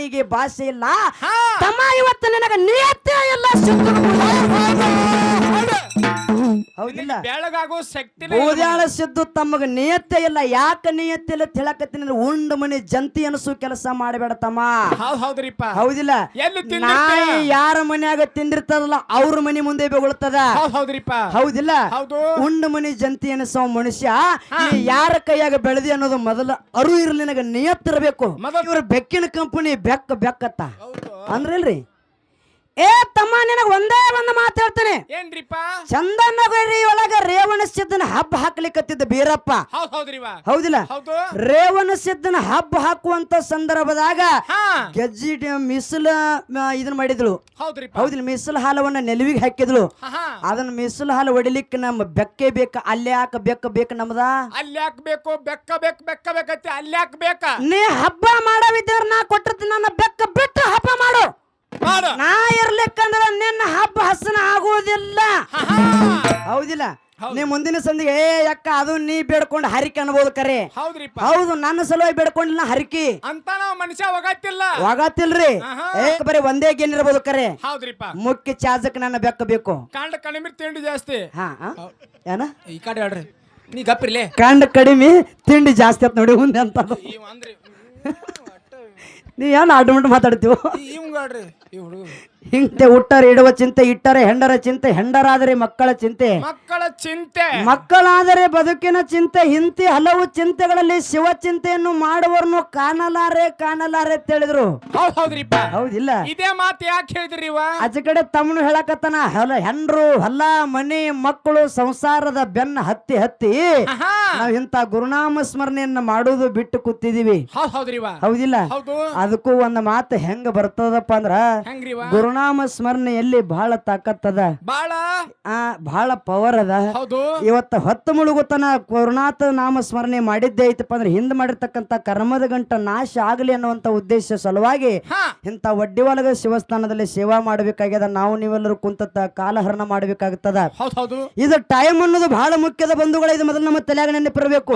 ನಾಯಿಗೆ ಭಾಷೆ ಇಲ್ಲ ತಮ್ಮ ಇವತ್ತು ನಿನಗ ನಿಯತ್ತೇ ಇಲ್ಲ ಹೌದಿಲ್ಲ ಬೆಳಗಾಗೋ ಶಕ್ತಿ ಬೋದ್ಯಾಳ ಸಿದ್ದು ತಮಗ ನಿಯತ್ತೆ ಇಲ್ಲ ಯಾಕ ನಿಯತ್ತೆ ಇಲ್ಲ ತಿಳಕತ್ತೀನಿ ಉಂಡು ಮನಿ ಜಂತಿ ಅನಸು ಕೆಲಸ ಮಾಡಬೇಡ ತಮ್ಮ ಹೌದ್ರಿಪ್ಪ ಹೌದಿಲ್ಲ ನಾಯಿ ಯಾರ ಮನ್ಯಾಗ ತಿಂದಿರ್ತದಲ್ಲ ಅವ್ರ ಮನಿ ಮುಂದೆ ಬೆಗೊಳ್ತದ ಹೌದ್ರಿಪ್ಪ ಹೌದಿಲ್ಲ ಉಂಡು ಮನಿ ಜಂತಿ ಅನಸೋ ಮನುಷ್ಯ ಯಾರ ಕೈಯಾಗ ಬೆಳೆದಿ ಅನ್ನೋದು ಮೊದಲ ಅರು ಇರ್ಲಿ ನಿನಗ ನಿಯತ್ತಿರಬೇಕು ಇವ್ರ ಬೆಕ್ಕಿನ ಕಂಪನಿ ಬೆಕ್ಕತ್ತ ಅಂದ್ರಿಲ್ರಿ ಏ ತಮ್ಮ ನಿನಗ ಒಂದೇ ಒಂದು ಮಾತು ಹೇಳ್ತೇನೆ ಏನ್ರಿಪ್ಪ ಚಂದನಗರಿ ಒಳಗ ರೇವಣ ಸಿದ್ದನ ಹಬ್ಬ ಹಾಕ್ಲಿಕ್ಕತ್ತಿದ್ದ ಬೀರಪ್ಪ ಹೌದಿಲ್ಲ ರೇವಣ ಸಿದ್ದನ ಹಬ್ಬ ಹಾಕುವಂತ ಸಂದರ್ಭದಾಗ ಗೆಜ್ಜಿ ಮಿಸಲ ಇದನ್ನ ಮಾಡಿದ್ಳು ಹೌದಿಲ್ಲ ಮಿಸಲ ಹಾಲವನ್ನ ನೆಲವಿಗೆ ಹಾಕಿದ್ಳು ಅದನ್ನ ಮಿಸಲ ಹಾಲು ಹೊಡಿಲಿಕ್ಕೆ ನಮ್ಮ ಬೆಕ್ಕೆ ಬೇಕ ಅಲ್ಲಿ ಯಾಕ ಬೇಕು ನಮ್ದ ಅಲ್ಲಿ ಹಾಕ್ಬೇಕು ಬೆಕ್ಕ ಬೇಕತ್ತಿ ಅಲ್ಲಿ ಹಾಕ್ಬೇಕ ನೀ ಹಬ್ಬ ಮಾಡವಿದ್ದಾರ ನಾ ಕೊಟ್ಟಿರ್ತೀನಿ ನನ್ನ ಬೆಕ್ಕ ಬಿಟ್ಟು ಹಬ್ಬ ಮಾಡು ನಾ ಇರ್ಲಿಕ್ಕಂದ್ರ ನಿನ್ನ ಹಬ್ಬ ಹಸನ ಆಗುವುದಿಲ್ಲ ಹೌದಿಲ್ಲ ನೀ ಮುಂದಿನ ಸಂದಿಗೆ ಯಾಕ ಅದು ನೀ ಬೇಡ್ಕೊಂಡು ಹರಿಕೆ ಅನ್ಬೋದು ಕರೆ ಹೌದು ನನ್ನ ಸಲುವಾಗಿ ಬೇಡ್ಕೊಂಡಿಲ್ಲ ಹರಿಕೆ ಅಂತ ನಾವು ಮನುಷ್ಯ ಒಗತ್ತಿಲ್ರಿ ಬರೀ ಒಂದೇ ಗೆಲ್ಲಿರ್ಬೋದು ಕರೆ ಮುಖ್ಯ ಚಾಜಕ್ ನನ್ನ ಬೆಕ್ಕ ಬೇಕು ಕಾಂಡ ಕಡಿಮೆ ತಿಂಡಿ ಜಾಸ್ತಿ ಏನ ಈ ಕಡೆ ಹೇಳ್ರಿ ನೀ ಗಪ್ಪಿರ್ಲಿ ಕಾಂಡ ಕಡಿಮೆ ತಿಂಡಿ ಜಾಸ್ತಿ ಅಂತ ನೋಡಿ ಮುಂದೆ ಅಂತ ನೀ ಏನ್ ಆಟೋಮೆಟ್ ಮಾತಾಡ್ತೀವ ಹಿಂತೆ ಹುಟ್ಟರೆ ಇಡುವ ಚಿಂತೆ ಇಟ್ಟರೆ ಹೆಂಡರ ಚಿಂತೆ ಹೆಂಡರಾದರೆ ಮಕ್ಕಳ ಚಿಂತೆ ಮಕ್ಕಳಾದರೆ ಬದುಕಿನ ಚಿಂತೆ ಹಿಂತೆ ಹಲವು ಚಿಂತೆಗಳಲ್ಲಿ ಶಿವ ಚಿಂತೆಯನ್ನು ಮಾಡುವವರನ್ನು ಕಾಣಲಾರೆ ಅಂತ ಹೇಳಿದ್ರು ಹೌದಿಲ್ಲ ಇದೇ ಮಾತು ಯಾಕೆ ಹೇಳಿದ್ರಿ ಆಚೆ ಕಡೆ ತಮ್ಮನು ಹೇಳಕತ್ತನ ಹೆಂಡ್ರು ಹೊಲ ಮನೆ ಮಕ್ಕಳು ಸಂಸಾರದ ಬೆನ್ನ ಹತ್ತಿ ನಾವ್ ಇಂತ ಗುರುನಾಮ ಸ್ಮರಣೆಯನ್ನ ಮಾಡುವುದು ಬಿಟ್ಟು ಕೂತಿದೀವಿ ಹೌದಿಲ್ಲ ಅದಕ್ಕೂ ಒಂದು ಮಾತು ಹೆಂಗ ಬರ್ತದಪ್ಪ ಅಂದ್ರ ಗುರುನಾಮ ಸ್ಮರಣೆಯಲ್ಲಿ ಬಹಳ ತಾಕತ್ತದ ಬಹಳ ಪವರ್ ಅದ ಇವತ್ತ ಹೊತ್ತು ಮುಳುಗುತನ ಗುರುನಾಥ ನಾಮ ಸ್ಮರಣೆ ಮಾಡಿದ್ದೇ ಐತಪ್ಪ ಅಂದ್ರೆ ಹಿಂದ್ ಮಾಡಿರ್ತಕ್ಕಂತ ಕರ್ಮದ ಗಂಟ ನಾಶ ಆಗಲಿ ಅನ್ನುವಂತ ಉದ್ದೇಶ ಸಲುವಾಗಿ ಇಂತ ಒಡ್ಡಿವಾಲಗ ಶಿವಸ್ಥಾನದಲ್ಲಿ ಸೇವಾ ಮಾಡಬೇಕಾಗ್ಯದ ನಾವು ನೀವೆಲ್ಲರೂ ಕುಂತ ಕಾಲಹರಣ ಮಾಡಬೇಕಾಗುತ್ತದ ಇದು ಟೈಮ್ ಅನ್ನೋದು ಬಹಳ ಮುಖ್ಯದ ಬಂಧುಗಳ ಇದು ಮೊದಲು ನಮ್ಮ ತಲೆಯಾಗ ನೆನಪಿರಬೇಕು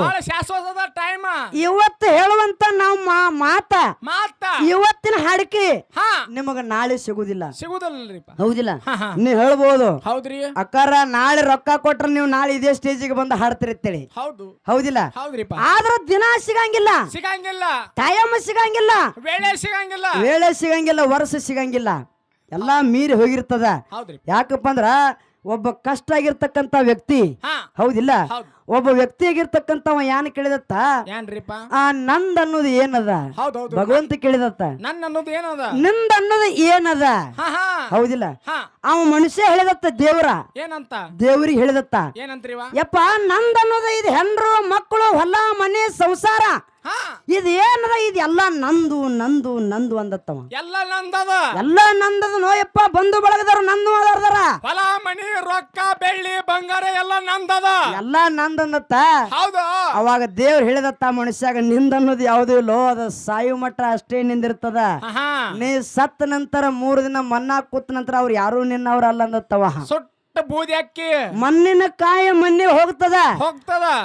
ಇವತ್ತು ಹೇಳುವಂತ ನಾವು ಮಾತ ಇವತ್ತಿನ ಹಾಡಿಕೆ ನಿಮಗ ನಾಳೆ ಸಿಗುದಿಲ್ಲ ಹೌದಿಲ್ಲ ನೀವ್ ಹೇಳ್ಬೋದು ಅಕ್ಕಾರ ನಾಳೆ ರೊಕ್ಕ ಕೊಟ್ರ ನೀವು ನಾಳೆ ಇದೇ ಸ್ಟೇಜಿಗೆ ಬಂದು ಹಾಡ್ತಿರ್ತೇಳಿ ಹೌದಿಲ್ಲ ಆದ್ರ ದಿನ ಸಿಗಂಗಿಲ್ಲ ಟೈಮ್ ಸಿಗಂಗಿಲ್ಲ ವೇಳೆ ಸಿಗಂಗಿಲ್ಲ ವರ್ಷ ಸಿಗಂಗಿಲ್ಲ ಎಲ್ಲಾ ಮೀರಿ ಹೋಗಿರ್ತದ ಯಾಕಪ್ಪ ಅಂದ್ರ ಒಬ್ಬ ಕಷ್ಟ ಆಗಿರ್ತಕ್ಕಂತ ವ್ಯಕ್ತಿ ಹೌದಿಲ್ಲ ಒಬ್ಬ ವ್ಯಕ್ತಿ ಆಗಿರ್ತಕ್ಕಂಥವ ಯಾನ್ ಕೇಳಿದತ್ತ ನಂದ್ ಅನ್ನೋದು ಏನದ ಭಗವಂತ ಕೇಳಿದತ್ತ ನಿಂದ ಅನ್ನೋದು ಏನದ ಹೌದಿಲ್ಲ ಅವ ಮನುಷ್ಯ ಹೇಳಿದತ್ತ ದೇವ್ರ ಏನಂತ ದೇವ್ರಿಗೆ ಹೇಳಿದತ್ತ ಯಪ್ಪ ನಂದ್ ಅನ್ನೋದು ಇದು ಹೆಂಡ್ರು ಮಕ್ಕಳು ಹೊಲ ಮನೆ ಸಂಸಾರ ಇದು ಏನದ ಇದು ಎಲ್ಲ ನಂದು ಅಂದತ್ತವ ಎಲ್ಲ ನಂದದ ನೋಯಪ್ಪ ಬಂಧು ಬಳಗದವ್ರು ನಂದು ಅದಾರ ಹೊಲ ಮನಿ ರೊಕ್ಕ ಬೆಳ್ಳಿ ಬಂಗಾರ ಎಲ್ಲ ನಂದದ ಎಲ್ಲ ನಂದಂದತ್ತ ಅವಾಗ ದೇವ್ರು ಹೇಳಿದತ್ತ ಮನುಷ್ಯಾಗ ನಿಂದನ್ನೋದು ಯಾವ್ದು ಇಲ್ಲೋ ಅದ ಸಾಯು ಮಟ್ಟ ಅಷ್ಟೇ ನಿಂದಿರ್ತದ ನೀ ಸತ್ತ ನಂತರ 3 ದಿನ ಮನ್ನಾ ಕೂತ ನಂತರ ಅವ್ರು ಯಾರು ನಿನ್ನವ್ರ ಅಲ್ಲ ಅಂದತ್ತವ ಬೂದಿ ಅಕ್ಕಿ ಮಣ್ಣಿನ ಕಾಯ ಮಣ್ಣಿ ಹೋಗ್ತದ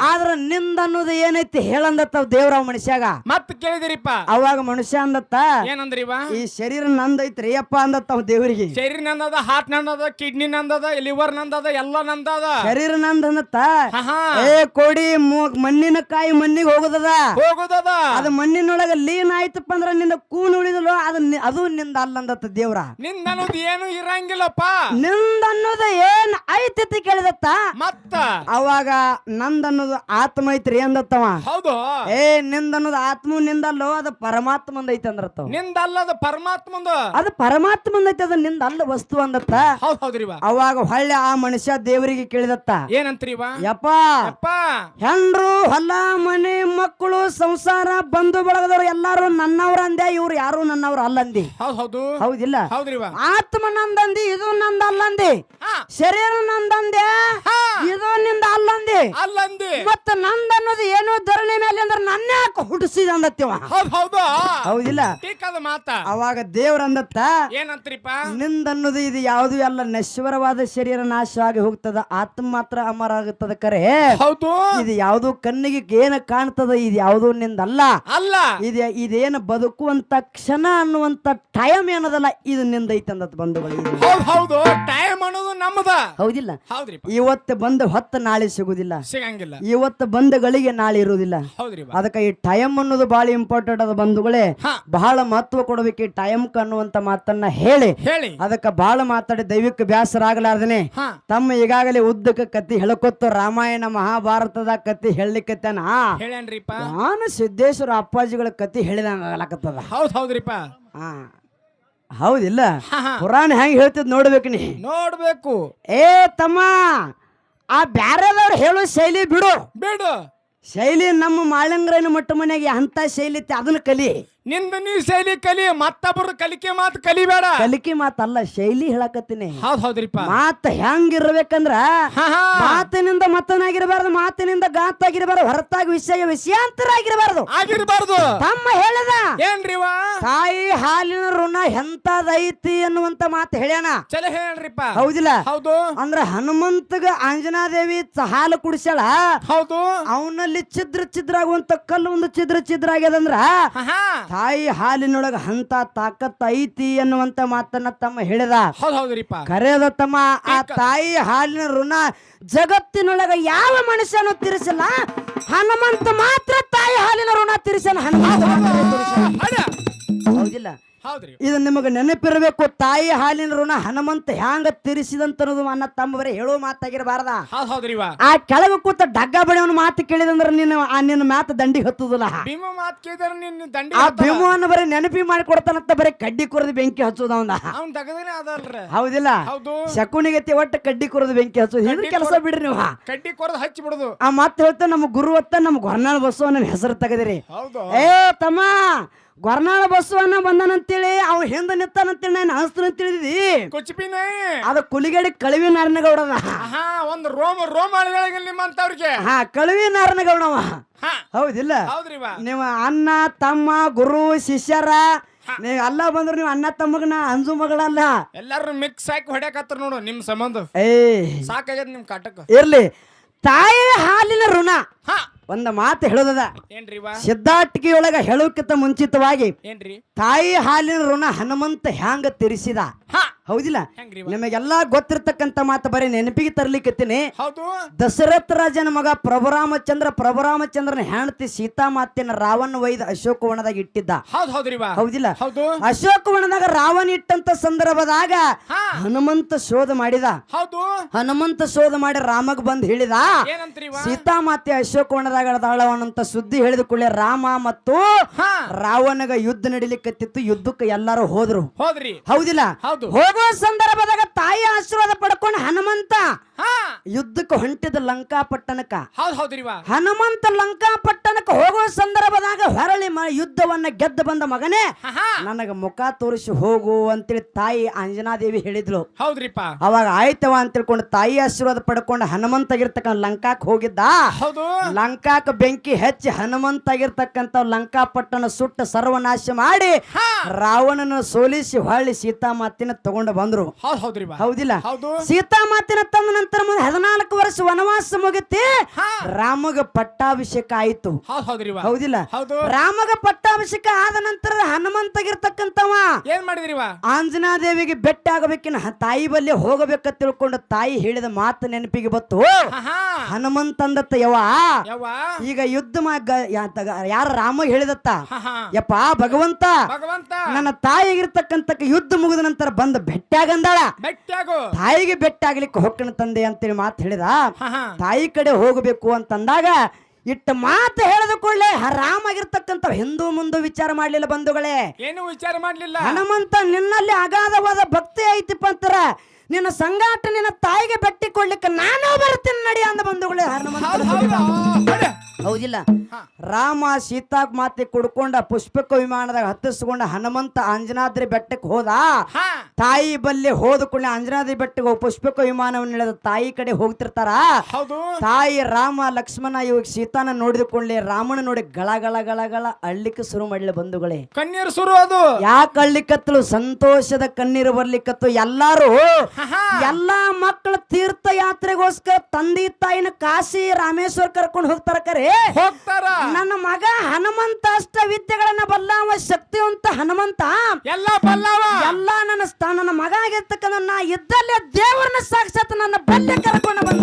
ಆದ್ರ ನಿಂದ ಅನ್ನೋದು ಏನೈತಿ ಹೇಳಂದತ್ತ ದೇವ್ರ ಮನುಷ್ಯಾಗ ಮತ್ ಕೇಳಿದಿರಿಪ್ಪ ಅವಾಗ ಮನುಷ್ಯ ಅಂದತ್ತ ಏನಂದ್ರಿ ಈ ಶರೀರ ನಂದೈತ್ರಿ ಅಪ್ಪ ಅಂದತ್ತ ದೇವ್ರಿಗೆ ಶರೀರ ನಂದದ ಹಾರ್ಟ್ ನಂದದ ಕಿಡ್ನಿ ನಂದದ ಲಿವರ್ ನಂದದ ಎಲ್ಲ ನಂದದ ಶರೀರ ನಂದತ್ತ ಏ ಕೊಡಿ ಮಣ್ಣಿನ ಕಾಯಿ ಮಣ್ಣಿಗೆ ಹೋಗುದದ ಅದು ಮಣ್ಣಿನೊಳಗ ಲೀನ್ ಆಯ್ತಪ್ಪ ಅಂದ್ರ ನಿನ್ನ ಕೂನ್ ಉಳಿದಲು ಅದು ನಿಂದ ಅಲ್ಲಂದತ್ತ ದೇವ್ರ ನಿಂದ ಅನ್ನೋದು ಏನು ಇರಂಗಿಲ್ಲಪ್ಪ ನಿಂದ ಅನ್ನೋದು ಏನ್ ಐತಿ ಕೇಳಿದತ್ತ ಮತ್ತ ಅವಾಗ ನಂದನ್ನೋದು ಆತ್ಮ ಐತ್ರಿ ಅಂದತ್ತವ ಹೌದು ಏ ನಿಂದನ್ನೋದು ಆತ್ಮ ನಿಂದಲ್ಲೋ ಅದು ಪರಮಾತ್ಮಂದ ಐತಿ ಅಂದ್ರತ್ತವ ನಿಂದಲ್ಲ ಅದು ಪರಮಾತ್ಮಂದ ಅದು ಪರಮಾತ್ಮಂದ ಐತಿ ಅದು ನಿಂದ ಅಲ್ಲ ವಸ್ತು ಅಂದತ್ತ ಹೌದ್ರಿ ಅವಾಗ ಹೊಳ್ಳಿ ಆ ಮನುಷ್ಯ ದೇವರಿಗೆ ಕೇಳಿದತ್ತ ಏನಂತ್ರಿ ಯಪ್ಪ ಹೆಂಡ್ರು ಹೊಲ ಮನೆ ಮಕ್ಕಳು ಸಂಸಾರ ಬಂಧು ಬಳಗದವ್ರು ಎಲ್ಲಾರು ನನ್ನವ್ರ ಅಂದೆ ಇವ್ರು ಯಾರು ನನ್ನವ್ರ ಅಲ್ಲಂದಿ ಹೌದಿಲ್ಲ ಆತ್ಮ ನಂದಂದಿ ಇದು ನಂದ ಅಲ್ಲಂದಿ ಶರೀರ ನಂದಂದೆ ಇದು ನಿಂದ ಅಲ್ಲಂದಿ ಅಲ್ಲಂದಿ ಮತ್ತ ನಂದ ಅನ್ನೋದು ಏನು ಧರಣಿ ಮೇಲೆ ಅಂದ್ರೆ ನನ್ನ ಯಾಕೆ ಹುಟ್ಟಿಸಿದ ಅಂದತ್ತಿವ ಹೌದು ಹೌದಿಲ್ಲ ಟೀಕದ ಮಾತ ಅವಾಗ ದೇವ್ರ ಅಂದತ್ತ ಏನಂತ್ರಿಪ್ಪ ನಿಂದನ್ನೋದು ಇದು ಯಾವುದು ಅಲ್ಲ ನಶ್ವರವಾದ ಶರೀರ ನಾಶ ಆಗಿ ಹೋಗ್ತದ ಆತ್ಮ ಮಾತ್ರ ಅಮರ ಆಗುತ್ತದ ಕರೆ ಹೌದು ಇದು ಯಾವುದು ಕಣ್ಣಿಗೆ ಏನ ಕಾಣ್ತದ ಇದು ಯಾವುದು ನಿಂದಲ್ಲ ಅಲ್ಲ ಇದೇನು ಬದುಕುವಂತ ಕ್ಷಣ ಅನ್ನುವಂತ ಟೈಮ್ ಏನದಲ್ಲ ಇದು ನಿಂದೈತೆ ಅಂದತ್ ಬಂಧುಗಳು ಹೌದು ಟೈಮ್ ಅನ್ನೋದು ನಮ್ಮದ ಹೌದಿಲ್ಲ ಹೌದ್ರಿ ಇವತ್ತು ಬಂದು ಹೊತ್ತು ನಾಳೆ ಸಿಗುದಿಲ್ಲ ಸಿಗಂಗಿಲ್ಲ ಇವತ್ತು ಬಂದಗಳಿಗೆ ನಾಳೆ ಇರುವುದಿಲ್ಲ ಹೌದ್ರಿ ಅದಕ್ಕೆ ಈ ಟೈಮ್ ಅನ್ನೋದು ಬಹಳ ಇಂಪಾರ್ಟೆಂಟ್ ಅದ ಬಂಧುಗಳೇ ಬಹಳ ಮಹತ್ವ ಕೊಡಬೇಕು ಈ ಟೈಮ್ ಅನ್ನುವಂತ ಮಾತನ್ನ ಹೇಳಿ ಅದಕ್ಕೆ ಬಹಳ ಮಾತಾಡಿ ದೈವಿಕ ಬ್ಯಾಸರ ಆಗಲಾರ್ದನೆ ತಮ್ಮ ಈಗಾಗಲೇ ಉದ್ದಕ್ಕೆ ಕತ್ತಿ ಹೇಳ್ಕೊತ್ತು ರಾಮಾಯಣ ಮಹಾಭಾರತದ ಕತ್ತಿ ಹೇಳಲಿಕ್ಕತ್ತನ ಹೇಳೇನ್ರಿಪ್ಪ ನಾನು ಸಿದ್ದೇಶ್ವರ ಅಪ್ಪಾಜಿಗಳ ಕತ್ತಿ ಹೇಳಿದಂಗ ಆಗಲಕತ್ತದ ಹೌದ್ರಿಪ್ಪ ಹೌದಿಲ್ಲ ಪುರಾಣ ಹೆಂಗ್ ಹೇಳ್ತಿದ್ ನೋಡ್ಬೇಕು ನೀ ನೋಡ್ಬೇಕು ಏ ತಮ್ಮ ಆ ಬ್ಯಾರೆದವ್ರು ಹೇಳೋ ಶೈಲಿ ಬಿಡು ಶೈಲಿ ನಮ್ಮ ಮಾಳಂಗ್ರನ ಮಟ್ಟ ಮನೆಗೆ ಅಂತ ಶೈಲಿ ಐತಿ ಅದನ್ನ ಕಲಿ ನಿಂದ ನೀ ಶೈಲಿ ಕಲಿ ಮತ್ತೊಬ್ಬರ ಕಲಿಕೆ ಮಾತು ಕಲಿಬೇಡ ಕಲಿಕೆ ಮಾತಲ್ಲ ಶೈಲಿ ಹೇಳಕತ್ತೀನಿ ಹೌದ್ರಿಪ್ಪ ಮಾತ ಹೆಂಗಿರ್ಬೇಕಂದ್ರ ಮಾತಿನಿಂದ ಮತ್ತನಾಗಿರಬಾರ್ದು ಮಾತಿನಿಂದ ಗಾತಾಗಿರಬಾರ್ದು ಹೊರತಾಗಿ ವಿಷಯಾಂತರ ಆಗಿರಬಾರ್ದು ತಮ್ಮ ಹೇಳದ ಏನ್ರಿವ ತಾಯಿ ಹಾಲಿನ ಋಣ ಎಂತದೈತಿ ಅನ್ನುವಂತ ಮಾತು ಹೇಳ್ಯಾನ ಚಲ ಹೇಳ್ರಿಪ್ಪ ಹೌದಿಲ್ಲ ಹೌದು ಅಂದ್ರ ಹನುಮಂತಗ ಅಂಜನಾದೇವಿ ಹಾಲು ಕುಡಿಸ್ಯಾಳ ಹೌದು ಅವನಲ್ಲಿ ಛಿದ್ರ ಆಗುವಂತ ಕಲ್ಲು ಒಂದು ಛಿದ್ರ ಆಗ್ಯದಂದ್ರ ತಾಯಿ ಹಾಲಿನೊಳಗ ಅಂತ ತಾಕತ್ ಐತಿ ಅನ್ನುವಂತ ಮಾತನ್ನ ತಮ್ಮ ಹೇಳಿದ ಹೌದ್ರಿಪ್ಪ ಕರೆಯದ ತಮ್ಮ ಆ ತಾಯಿ ಹಾಲಿನ ಋಣ ಜಗತ್ತಿನೊಳಗ ಯಾವ ಮನುಷ್ಯನು ತೀರಿಸಿಲ್ಲ ಹನುಮಂತ ಮಾತ್ರ ತಾಯಿ ಹಾಲಿನ ಋಣ ತೀರಿಸಲ್ಲ ಹೌದಿಲ್ಲ ಇದು ನಿಮಗೆ ನೆನಪಿರಬೇಕು ತಾಯಿ ಹಾಲಿನ ಋಣ ಹನುಮಂತ ಹ್ಯಾಂಗ ತೀರಿಸಿದಂತ ಅನ್ನ ತಮ್ಮ ಬರೀ ಹೇಳೋ ಮಾತಾಗಿರಬಾರ್ದ ಆ ಕೆಳಗ ಕೂತ ಡಗ್ಗ ಬಡಿಯವನ ಮಾತು ಕೇಳಿದಂದ್ರ ನಿನ್ನ ಮಾತು ದಂಡಿಗೆ ಹತ್ತುದಿಲ್ಲ ಆ ಭೀಮವನ್ನು ಬರೀ ನೆನಪಿ ಮಾಡಿ ಕೊಡ್ತಾನಂತ ಬರೀ ಕಡ್ಡಿ ಕೊರದು ಬೆಂಕಿ ಹಚ್ಚೋದ ಹೌದಿಲ್ಲ ಶಕುನಿಗತಿ ಒಟ್ಟು ಕಡ್ಡಿ ಕೊರದು ಬೆಂಕಿ ಹಚ್ಚೋದು ಇದು ಕೆಲಸ ಬಿಡ್ರಿ ನೀವು ಕಡ್ಡಿ ಕೊರದು ಹಚ್ಚಿ ಬಿಡುದು ಆ ಮಾತು ಹೇಳ್ತಾ ನಮ್ಮ ಗುರು ಹೊತ್ತ ನಮ್ಮ ಗೊರ್ನಾಳ ಬಸವನ ಹೆಸರು ತೆಗದಿರಿ ಏ ತಮ್ಮ ಗೊರ್ನಾಳ ಬಸವಣ್ಣ ಬಂದನಂತೇಳಿ ಅವ್ ಹಿಂದ ನಿಂತಾನಂತೇಳಿ ನಾನು ಅನಿಸ್ತಾನ ತಿಳಿದಿ ಅದ ಕುಲಿಗಡಿ ಕಳವಿ ನಾರಾಯಣಗೌಡದ ಒಂದು ರೋಮ ನಿಮ್ಮಂತವ್ರಿಗೆ ಕಳವಿ ನಾರಾಯಣಗೌಡವ ಹೌದಿಲ್ಲ ನೀವು ಅಣ್ಣ ತಮ್ಮ ಗುರು ಶಿಷ್ಯರ ನೀವ್ ಎಲ್ಲ ಬಂದ್ರು ನೀವು ಅಣ್ಣ ತಮ್ಮಗನ ಅಂಜು ಮಗಳಲ್ಲ ಎಲ್ಲಾರು ಮಿಕ್ಸ್ ಹಾಕಿ ಹೊಡ್ಯಾಕತ್ತಾರ ನೋಡು ನಿಮ್ ಸಂಬಂಧ ಸಾಕಾಗ್ಯದ ನಿಮ್ ಕಾಟಕ ಇರ್ಲಿ ತಾಯಿ ಹಾಲಿನ ಋಣ ಒಂದ ಮಾತು ಹೇಳೋದದ ಸಿದ್ಧಾಟಿಕೆಯೊಳಗ ಹೇಳೋಕ್ಕಿಂತ ಮುಂಚಿತವಾಗಿ ತಾಯಿ ಹಾಲಿನ ಋಣ ಹನುಮಂತ ಹ್ಯಾಂಗ ತೀರಿಸಿದ ಹೌದಿಲ್ಲ ನಿಮಗೆಲ್ಲಾ ಗೊತ್ತಿರ್ತಕ್ಕಂತ ಮಾತು ಬರೀ ನೆನಪಿಗೆ ತರ್ಲಿಕ್ಕತ್ತೀನಿ ದಶರಥ ರಾಜನ ಮಗ ಪ್ರಭುರಾಮಚಂದ್ರನ ಹೆಂಡತಿ ಸೀತಾಮಾತೆನ ರಾವಣ ಒಯ್ದ ಅಶೋಕವನದಾಗ ಇಟ್ಟಿದ್ದ ಹೌದಿಲ್ಲ ಅಶೋಕವನದಾಗ ರಾವಣ ಇಟ್ಟಂತ ಸಂದರ್ಭದಾಗ ಹನುಮಂತ ಶೋಧ ಮಾಡಿದ ಹನುಮಂತ ಶೋಧ ಮಾಡಿ ರಾಮಗ್ ಬಂದ್ ಹೇಳಿದ ಸೀತಾಮಾತೆ ಅಶೋಕವನದಾಗ ಅದಾಳವನಂತ ಸುದ್ದಿ ಹೇಳಿದ ಕೂಡಲೇ ರಾಮ ಮತ್ತು ರಾವಣಗ ಯುದ್ಧ ನಡಿಲಿಕ್ಕತ್ತಿತ್ತು ಯುದ್ಧಕ್ಕೆ ಎಲ್ಲಾರು ಹೋದ್ರು ಹೌದಿಲ್ಲ ಹೋಗೋ ಸಂದರ್ಭದಾಗ ತಾಯಿ ಆಶೀರ್ವಾದ ಪಡ್ಕೊಂಡು ಹನುಮಂತ ಯುದ್ಧಕ್ಕೆ ಹೊಂಟಿದ ಲಂಕಾಪಟ್ಟಣಕ್ಕ ಹನುಮಂತ ಲಂಕಾಪಟ್ಟಣಕ್ಕೆ ಹೋಗೋ ಸಂದರ್ಭದಾಗ ಹೊರಳಿ ಯುದ್ಧವನ್ನ ಗೆದ್ದು ಬಂದ ಮಗನೇ ನನಗ ಮುಖ ತೋರಿಸಿ ಹೋಗು ಅಂತೇಳಿ ತಾಯಿ ಅಂಜನಾದೇವಿ ಹೇಳಿದ್ಲು ಅವಾಗ ಆಯ್ತವ ಅಂತ ತಿಳ್ಕೊಂಡು ತಾಯಿ ಆಶೀರ್ವಾದ ಪಡ್ಕೊಂಡು ಹನುಮಂತ ಆಗಿರ್ತಕ್ಕಂಥ ಲಂಕಾಕ್ ಹೋಗಿದ್ದ ಲಂಕಾಕ್ ಬೆಂಕಿ ಹಚ್ಚಿ ಹನುಮಂತ ಆಗಿರ್ತಕ್ಕಂಥ ಲಂಕಾಪಟ್ಟಣ ಸುಟ್ಟ ಸರ್ವನಾಶ ಮಾಡಿ ರಾವಣನ ಸೋಲಿಸಿ ಹೊಳ್ಳಿ ಸೀತಾಮಾತಿನ ತಗೊಂಡು ಬಂದ್ರು ಹೌದಿಲ್ಲ ಸೀತಾಮಾತಿನ ತಂದ ನಂತರ 14 ವರ್ಷ ವನವಾಸ ಮುಗಿತಿ ರಾಮಗ ಪಟ್ಟಾಭಿಷೇಕ ಆಯ್ತು ಹೌದಿಲ್ಲ ರಾಮಗ ಪಟ್ಟಾಭಿಷೇಕ ಆದ ನಂತರ ಹನುಮಂತ ಆಗಿರ್ತಕ್ಕಂಥವ ಏನ್ ಮಾಡಿದ್ರಿ ಆಂಜನಾದೇವಿಗೆ ಬೆಟ್ಟ ಆಗಬೇಕಿನ ತಾಯಿ ಬಲ್ಲಿ ಹೋಗಬೇಕ ತಿಳ್ಕೊಂಡು ತಾಯಿ ಹೇಳಿದ ಮಾತು ನೆನಪಿಗೆ ಬತ್ತು ಹನುಮಂತ ಅಂದತ್ತ ಈಗ ಯುದ್ಧ ಯಾರ ರಾಮ ಹೇಳಿದತ್ತ ಯಪ್ಪ ಭಗವಂತ ನನ್ನ ತಾಯಿಗಿರ್ತಕ್ಕಂತ ಯುದ್ಧ ಮುಗಿದ ನಂತರ ಬಂದ ಬೆಟ್ಟಾಗಂದಾಳ ತಾಯಿಗೆ ಬೆಟ್ಟ ಆಗ್ಲಿಕ್ಕೆ ಹೊಕ್ಕಣ ತಂದೆ ಅಂತೇಳಿ ಮಾತು ಹೇಳಿದ ತಾಯಿ ಕಡೆ ಹೋಗಬೇಕು ಅಂತಂದಾಗ ಇಟ್ಟ ಮಾತು ಹೇಳಿದ ಕೂಡಲೇ ರಾಮ ಆಗಿರ್ತಕ್ಕಂಥ ಹಿಂದೂ ಮುಂದೆ ವಿಚಾರ ಮಾಡ್ಲಿಲ್ಲ ಬಂಧುಗಳೇ ಏನು ವಿಚಾರ ಮಾಡ್ಲಿಲ್ಲ ಹನುಮಂತ ನಿನ್ನಲ್ಲಿ ಅಗಾಧವಾದ ಭಕ್ತಿ ಐತಿಪ್ಪ ಅಂತಾರ ನಿನ್ನ ಸಂಗಾಟ ನಿನ್ನ ತಾಯಿಗೆ ಬೆಟ್ಟಿ ಕೊಡ್ಲಿಕ್ಕೆ ನಾನು ಬರ್ತೀನಿ ನಡಿ ಅಂದ ಬಂಧುಗಳೇ ಹನುಮಂತ. ಹೌದಿಲ್ಲ, ರಾಮ ಸೀತಾಗ್ ಮಾತಿ ಕುಡ್ಕೊಂಡ ಪುಷ್ಪಕ ವಿಮಾನದಾಗ ಹತ್ತಿಸ್ಕೊಂಡ ಹನುಮಂತ ಅಂಜನಾದ್ರಿ ಬೆಟ್ಟಕ್ಕೆ ಹೋದ. ತಾಯಿ ಬಲ್ಲಿ ಹೋದ ಕೂಡಲೇ ಅಂಜನಾದ್ರಿ ಬೆಟ್ಟಕ್ಕೆ ಹೋಗಿ ಪುಷ್ಪಕ ವಿಮಾನವನ್ನು ಇಳಿದ ತಾಯಿ ಕಡೆ ಹೋಗ್ತಿರ್ತಾರ. ತಾಯಿ ರಾಮ ಲಕ್ಷ್ಮಣ ಇವಾಗ ಸೀತಾನ ನೋಡಿದ ಕೂಡಲೇ ರಾಮನ ನೋಡಿ ಗಳ ಗಳ ಗಳ ಗಳ ಅಳ್ಲಿಕ್ಕೆ ಶುರು ಮಾಡ್ಲಿ ಬಂಧುಗಳೇ. ಕಣ್ಣೀರು ಶುರು. ಅದು ಯಾಕೆ ಅಳ್ಲಿಕ್ಕತ್ತಲು? ಸಂತೋಷದ ಕಣ್ಣೀರು ಬರ್ಲಿಕ್ಕತ್ತು. ಎಲ್ಲಾರು ಎಲ್ಲಾ ಮಕ್ಕಳ ತೀರ್ಥ ಯಾತ್ರೆಗೋಸ್ಕರ ತಂದೆ ತಾಯಿನ ಕಾಶಿ ರಾಮೇಶ್ವರ ಕರ್ಕೊಂಡು ಹೋಗ್ತಾರ. ಕರೆ ಹೋಗ್ತಾರ. ನನ್ನ ಮಗ ಹನುಮಂತ ಅಷ್ಟ ವಿದ್ಯೆಗಳನ್ನ ಬಲ್ಲವ, ಶಕ್ತಿವಂತ ಹನುಮಂತ ಎಲ್ಲ ಬಲ್ಲವ, ಎಲ್ಲ ನನ್ನ ಮಗ ಆಗಿರ್ತಕ್ಕಂಥ ನಾ ಇದ್ದಲ್ಲೇ ದೇವರನ್ನ ಸಾಕ್ಷಾತ್ ನನ್ನ ಬಲ್ಲೆ ಕರ್ಕೊಂಡು ಬಂದ.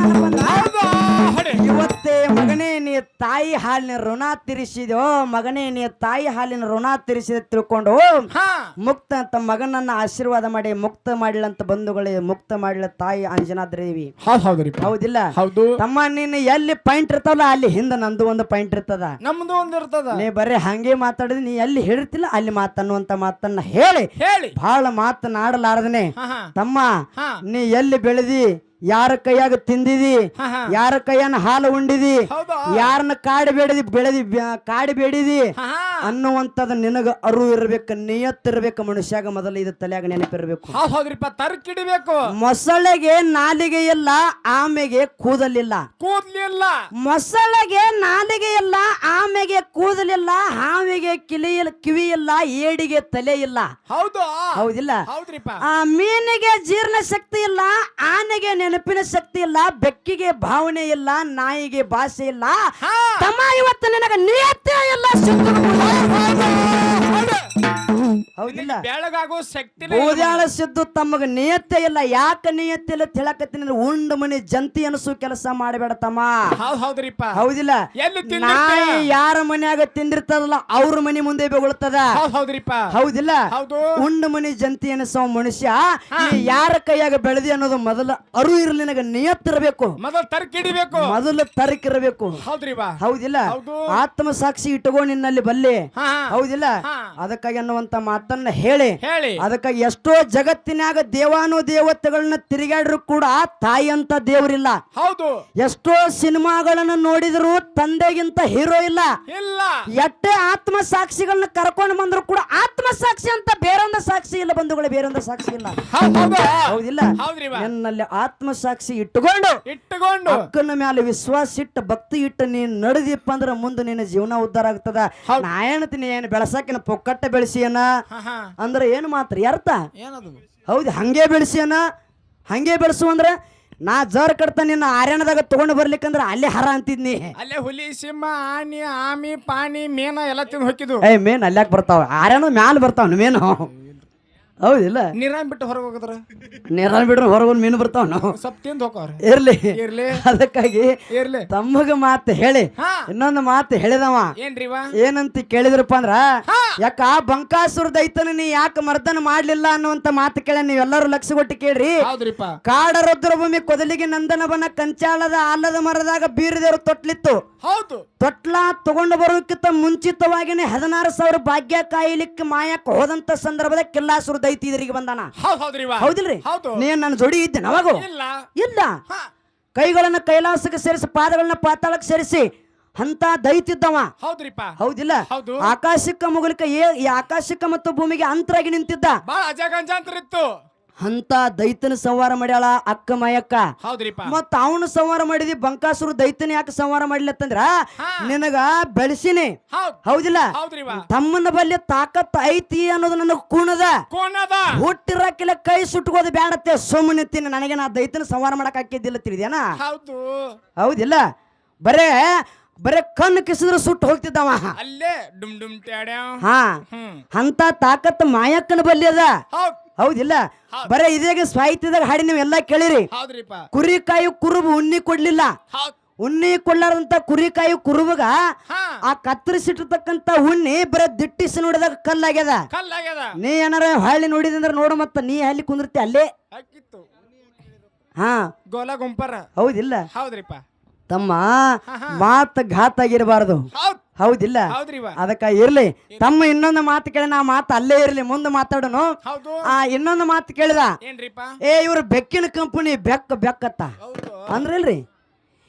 ಇವತ್ತೇ ಮಗನೇ ನೀ ತಾಯಿ ಹಾಲಿನ ಋಣ ತೀರಿಸಿದೋ, ಮಗನೇ ನೀ ತಾಯಿ ಹಾಲಿನ ಋಣ ತೀರಿಸಿದ ತಿಳ್ಕೊಂಡು ಮುಕ್ತ ಅಂತ ಮಗನನ್ನ ಆಶೀರ್ವಾದ ಮಾಡಿ ಮುಕ್ತ ಮಾಡಿಲ್ಲಂತ ಬಂಧುಗಳೇ, ಮುಕ್ತ ಮಾಡಿಲ್ಲ ತಾಯಿ ಅಂಜನಾದ್ರಿ. ಹೌದಿಲ್ಲ? ಹೌದು. ತಮ್ಮ ನೀನು ಎಲ್ಲಿ ಪಾಯಿಂಟ್ ಇರ್ತಾವಲ್ಲ ಅಲ್ಲಿ ಹಿಂದ ನಂದು ಒಂದು ಪಾಯಿಂಟ್ ಇರ್ತದ, ನಮ್ದು ಒಂದು ಇರ್ತದ. ನೀ ಬರೀ ಹಂಗೆ ಮಾತಾಡಿದ್ ನೀ ಎಲ್ಲಿ ಹೇಳಿರ್ತಿಲ್ಲ ಅಲ್ಲಿ ಮಾತನ್ನುವಂತ ಮಾತನ್ನ ಹೇಳಿ ಬಹಳ ಮಾತನಾಡಲಾರದನೆ. ತಮ್ಮ ನೀ ಎಲ್ಲಿ ಬೆಳೆದಿ, ಯಾರ ಕೈಯಾಗ ತಿಂದಿದಿ, ಯಾರ ಕೈಯನ್ನ ಹಾಲು ಉಂಡಿದಿ, ಯಾರನ್ನ ಕಾಡಿ ಬೇಡಿದಿ ಅನ್ನುವಂಥದ್ದು ನಿನಗ ಅರು ಇರ್ಬೇಕು, ನಿಯತ್ತಿರ್ಬೇಕು. ಮನುಷ್ಯಾಗ ಮೊದಲು ಇದು ತಲೆಯಾಗ ನೆನಪಿರ್ಬೇಕು. ತರ್ಕಿಡಿಬೇಕು. ಮೊಸಳೆಗೆ ನಾಲಿಗೆ ಇಲ್ಲ, ಆಮೆಗೆ ಕೂದಲಿಲ್ಲ. ಮೊಸಳೆಗೆ ನಾಲಿಗೆ ಇಲ್ಲ, ಆಮೆಗೆ ಕೂದಲಿಲ್ಲ, ಹಾವಿಗೆ ಕಿವಿ ಇಲ್ಲ, ಏಡಿಗೆ ತಲೆ ಇಲ್ಲ. ಹೌದಿಲ್ಲ? ಆ ಮೀನಿಗೆ ಜೀರ್ಣ ಶಕ್ತಿ ಇಲ್ಲ, ಆನೆಗೆ ನೆನಪಿನ ಶಕ್ತಿ ಇಲ್ಲ, ಬೆಕ್ಕಿಗೆ ಭಾವನೆ ಇಲ್ಲ, ನಾಯಿಗೆ ಭಾಷೆ ಇಲ್ಲ. ತಮ್ಮ ಇವತ್ತು ನಿನಗ ನಿಯತ್ತೇ ಇಲ್ಲ. ಹೌದಿಲ್ಲ? ಬೆಳಗಾಗೋ ಶಕ್ತಿ ಬೋದ್ಯಾಳ ಸಿದ್ದು ತಮ್ಮಗ ನಿಯತ್ತೆ ಇಲ್ಲ. ಯಾಕೆ ನಿಯತ್ತೆ ಇಲ್ಲ ಹೇಳಕತ್ತೀನಿ? ಉಂಡು ಮನಿ ಜಂತಿ ಅನಸು ಕೆಲಸ ಮಾಡಬೇಡ ತಮ್ಮ. ಹೌದಿಲ್ಲ? ನಾಯಿ ಯಾರ ಮನ್ಯಾಗ ತಿಂದಿರ್ತದಲ್ಲ ಅವ್ರ ಮನಿ ಮುಂದೆ ಬೆಗೊಳ್ತದ. ಹೌದಿಲ್ಲ? ಉಂಡು ಮನಿ ಜಂತಿ ಅನಸೋ ಮನುಷ್ಯ ಯಾರ ಕೈಯಾಗ ಬೆಳೆದಿ ಅನ್ನೋದು ಮೊದಲು ಅರು ಇರಲಿ, ನಿನಗ ನಿಯತ್ತಿರಬೇಕು, ಮೊದಲು ತರ್ಕಿರಬೇಕು. ಹೌದಿಲ್ಲ? ಆತ್ಮ ಸಾಕ್ಷಿ ಇಟ್ಟುಕೋ ನಿನ್ನಲ್ಲಿ ಬಲ್ಲೆ. ಹೌದಿಲ್ಲ? ಅದಕ್ಕಾಗಿ ಅನ್ನುವಂತ ಮಾತನ್ನ ಹೇಳಿ ಅದಕ್ಕಾಗಿ ಎಷ್ಟೋ ಜಗತ್ತಿನಾಗ ದೇವಾನು ದೇವತೆಗಳನ್ನ ತಿರುಗಾಡ್ರು ಕೂಡ ತಾಯಿ ಅಂತ ದೇವರಿಲ್ಲ. ಎಷ್ಟೋ ಸಿನಿಮಾಗಳನ್ನ ನೋಡಿದ್ರು ತಂದೆಗಿಂತ ಹೀರೋ ಇಲ್ಲ. ಎಷ್ಟೇ ಆತ್ಮ ಸಾಕ್ಷಿಗಳನ್ನ ಕರ್ಕೊಂಡು ಬಂದ್ರು ಕೂಡ ಆತ್ಮ ಸಾಕ್ಷಿ ಅಂತ ಬೇರೊಂದು ಸಾಕ್ಷಿ ಇಲ್ಲ ಬಂಧುಗಳೇ, ಬೇರೊಂದು ಸಾಕ್ಷಿ ಇಲ್ಲ. ಹೌದಿಲ್ಲ? ನಿನ್ನಲ್ಲಿ ಆತ್ಮ ಸಾಕ್ಷಿ ಇಟ್ಟುಕೊಂಡು ಅಕ್ಕನ ಮೇಲೆ ವಿಶ್ವಾಸ ಇಟ್ಟು ಭಕ್ತಿ ಇಟ್ಟು ನೀನ್ ನಡೆದಿಪ್ಪ ಅಂದ್ರೆ ಮುಂದೆ ನಿನ್ನ ಜೀವನ ಉದ್ಧಾರ ಆಗ್ತದ. ನಾ ಏನತೀನಿ ಏನು ಬೆಳಸಾಕಿನ ಪೊಕ್ಕಟ್ಟೆ ಬೆಳೆಸಿಯನ ಅಂದ್ರೆ ಏನು ಮಾತ್ರ ಅರ್ಥ? ಹೌದು, ಹಂಗೆ ಬೆಳೆಸಿಯನ. ಹಂಗೆ ಬೆಳೆಸು ಅಂದ್ರೆ ನಾ ಜರ್ ಕಡ್ತ ನಿನ್ನ ಆರ್ಯಣದಾಗ ತಗೊಂಡು ಬರ್ಲಿಕ್ಕಂದ್ರ ಅಲ್ಲೇ ಹರ ಅಂತಿದ್ನಿ. ಅಲ್ಲೇ ಹುಲಿ, ಸಿಂಹ, ಆನಿ, ಆಮಿ, ಪಾನಿ, ಮೇನ ಎಲ್ಲ ತಿಂದು ಹೋಗಿದ್ದು. ಮೇನ್ ಅಲ್ಯಾಕ್ ಬರ್ತಾವ? ಆರ್ಯಣ ಮ್ಯಾಲ ಬರ್ತಾವ ಮೇನು. ಹೌದಿಲ್ಲ? ನೀರಾನ್ ಬಿಟ್ಟು ಹೊರಗೆ ಹೋಗದ್ರ, ನೀರಾನ್ ಬಿಟ್ರೆ ಹೊರಗೊಂದು ಮೀನು ಬರ್ತಾವ. ನಾವು ಸ್ವಲ್ಪ ತಿಂದು ಹೋಗವ್ರ ಇರ್ಲಿ. ಅದಕ್ಕಾಗಿ ತಮ್ಮಗ ಮಾತು ಹೇಳಿ ಇನ್ನೊಂದು ಮಾತು ಹೇಳಿದವ ಏನಂತ ಕೇಳಿದ್ರಪ್ಪ ಅಂದ್ರ, ಯಾಕ ಬಂಕಾಸುರ ದೈತನ ನೀ ಯಾಕೆ ಮರ್ದನ ಮಾಡ್ಲಿಲ್ಲ ಅನ್ನುವಂತ ಮಾತು ಕೇಳ. ನೀವೆಲ್ಲರೂ ಲಕ್ಷ ಕೊಟ್ಟು ಕೇಳ್ರಿ. ಕಾಡ ರುದ್ರ ಭೂಮಿ ಕೊದಲಿಗೆ ನಂದನವನ ಕಂಚಾಳದ ಆಲದ ಮರದಾಗ ಬೀರದೇವರು ತೊಟ್ಲಿತ್ತು. ತೊಟ್ಲ ತಗೊಂಡು ಬರೋಕ್ಕಿಂತ ಮುಂಚಿತವಾಗಿನೇ 16,000 ಭಾಗ್ಯ ಕಾಯಿಲಿಕ್ಕೆ ಮಾಯಕ್ಕೆ ಹೋದಂತ ಸಂದರ್ಭದ ಕಿಲ್ಲಾಸುರ ದೈತಿ ಇದರಿಗೆ ಬಂದಾನ. ಹೌದಿಲ್ರಿ? ನೀನ್ ನನ್ನ ಜೋಡಿ ಇದ್ದೇನೆ ಅವಾಗ? ಇಲ್ಲ. ಕೈಗಳನ್ನ ಕೈಲಾಸಕ್ಕೆ ಸೇರಿಸಿ ಪಾದಗಳನ್ನ ಪಾತಾಳಕ್ಕೆ ಸೇರಿಸಿ ಅಂತ ದೈತಿದ್ದವ. ಹೌದಿಲ್ಲ? ಆಕಾಶಕ್ಕ ಮುಗಲಿಕ ಆಕಾಶಕ್ಕ ಮತ್ತು ಭೂಮಿಗೆ ಅಂತರಾಗಿ ನಿಂತಿದ್ದ. ಅಂತ ದೈತನ ಸಂಹಾರ ಮಾಡ್ಯಾಳ ಅಕ್ಕ ಮಾಯಕ್ಕ. ಮತ್ತ ಅವನು ಸಂಹಾರ ಮಾಡಿದಿ ಬಂಕಾಸುರ ದೈತನ ಯಾಕೆ ಸಂಹಾರ ಮಾಡ್ಲತ್ತಂದ್ರ ನಿನಗ ಬೆಳೆಸಿನಿ. ಹೌದಿಲ್ಲ? ತಮ್ಮನ ಬಲ್ಲಿ ತಾಕತ್ ಐತಿ ಅನ್ನೋದು ನನಗ ಕೂಣದ. ಹುಟ್ಟಿರಾಕಿಲ್ಲ ಕೈ ಸುಟ್ಕೋದು ಬ್ಯಾಡತ್ತೆ ಸುಮ್ಮನೆ ತಿನ್ನ. ನನಗೆ ನಾ ದೈತನ ಸಂಹಾರ ಮಾಡಕ್ ಹಾಕಿದ್ದಿಲ್ಲ ತಿಳಿದೇನ? ಹೌದಿಲ್ಲ? ಬರೇ ಕಣ್ಣು ಕಿಸಿದ್ರೆ ಸುಟ್ಟು ಹೋಗ್ತಿದ್ದವ. ಅಂತ ತಾಕತ್ ಮಾಯಕ್ಕನ ಬಲ್ಲಿ ಅದ. ಹೌದಿಲ್ಲ? ಬರೇ ಇದೇಗ ಸಾಹಿತ್ಯದಾಗ ಹಾಡಿ ನೀವು ಎಲ್ಲಾ ಕೇಳಿರಿ. ಕುರಿಕಾಯಿ ಕುರುಬು ಉಣ್ಣಿ ಕೊಡ್ಲಿಲ್ಲ. ಉಣ್ಣಿ ಕೊಡ್ಲಾರಂತ ಕುರಿಕಾಯಿ ಕುರುಬಗ ಆ ಕತ್ತರಿಸಿಟ್ಟಿರ್ತಕ್ಕಂತ ಉಣ್ಣಿ ಬರೇ ದಿಟ್ಟಿಸಿ ನೋಡಿದಾಗ ಕಲ್ಲಾಗ್ಯದ. ನೀ ಏನಾರ ಹಳ್ಳಿ ನೋಡಿದಂದ್ರ ನೋಡು, ಮತ್ತ ನೀ ಹಳ್ಳಿ ಕುಂದಿರ್ತಿ ಅಲ್ಲೇ. ಹೌದಿಲ್ಲ? ತಮ್ಮ ಮಾತು ಘಾತ ಆಗಿರಬಾರ್ದು. ಹೌದಿಲ್ಲ ಅದಕ್ಕ ಇರ್ಲಿ ತಮ್ಮ ಇನ್ನೊಂದು ಮಾತು ಕೇಳಿ ನಾ ಮಾತು ಅಲ್ಲೇ ಇರ್ಲಿ ಮುಂದೆ ಮಾತಾಡೋನು ಇನ್ನೊಂದು ಮಾತು ಕೇಳಿದ ಇವ್ರ ಬೆಕ್ಕಿನ ಕಂಪನಿ ಬೆಕ್ಕತ್ತ ಅಂದ್ರಲ್ರಿ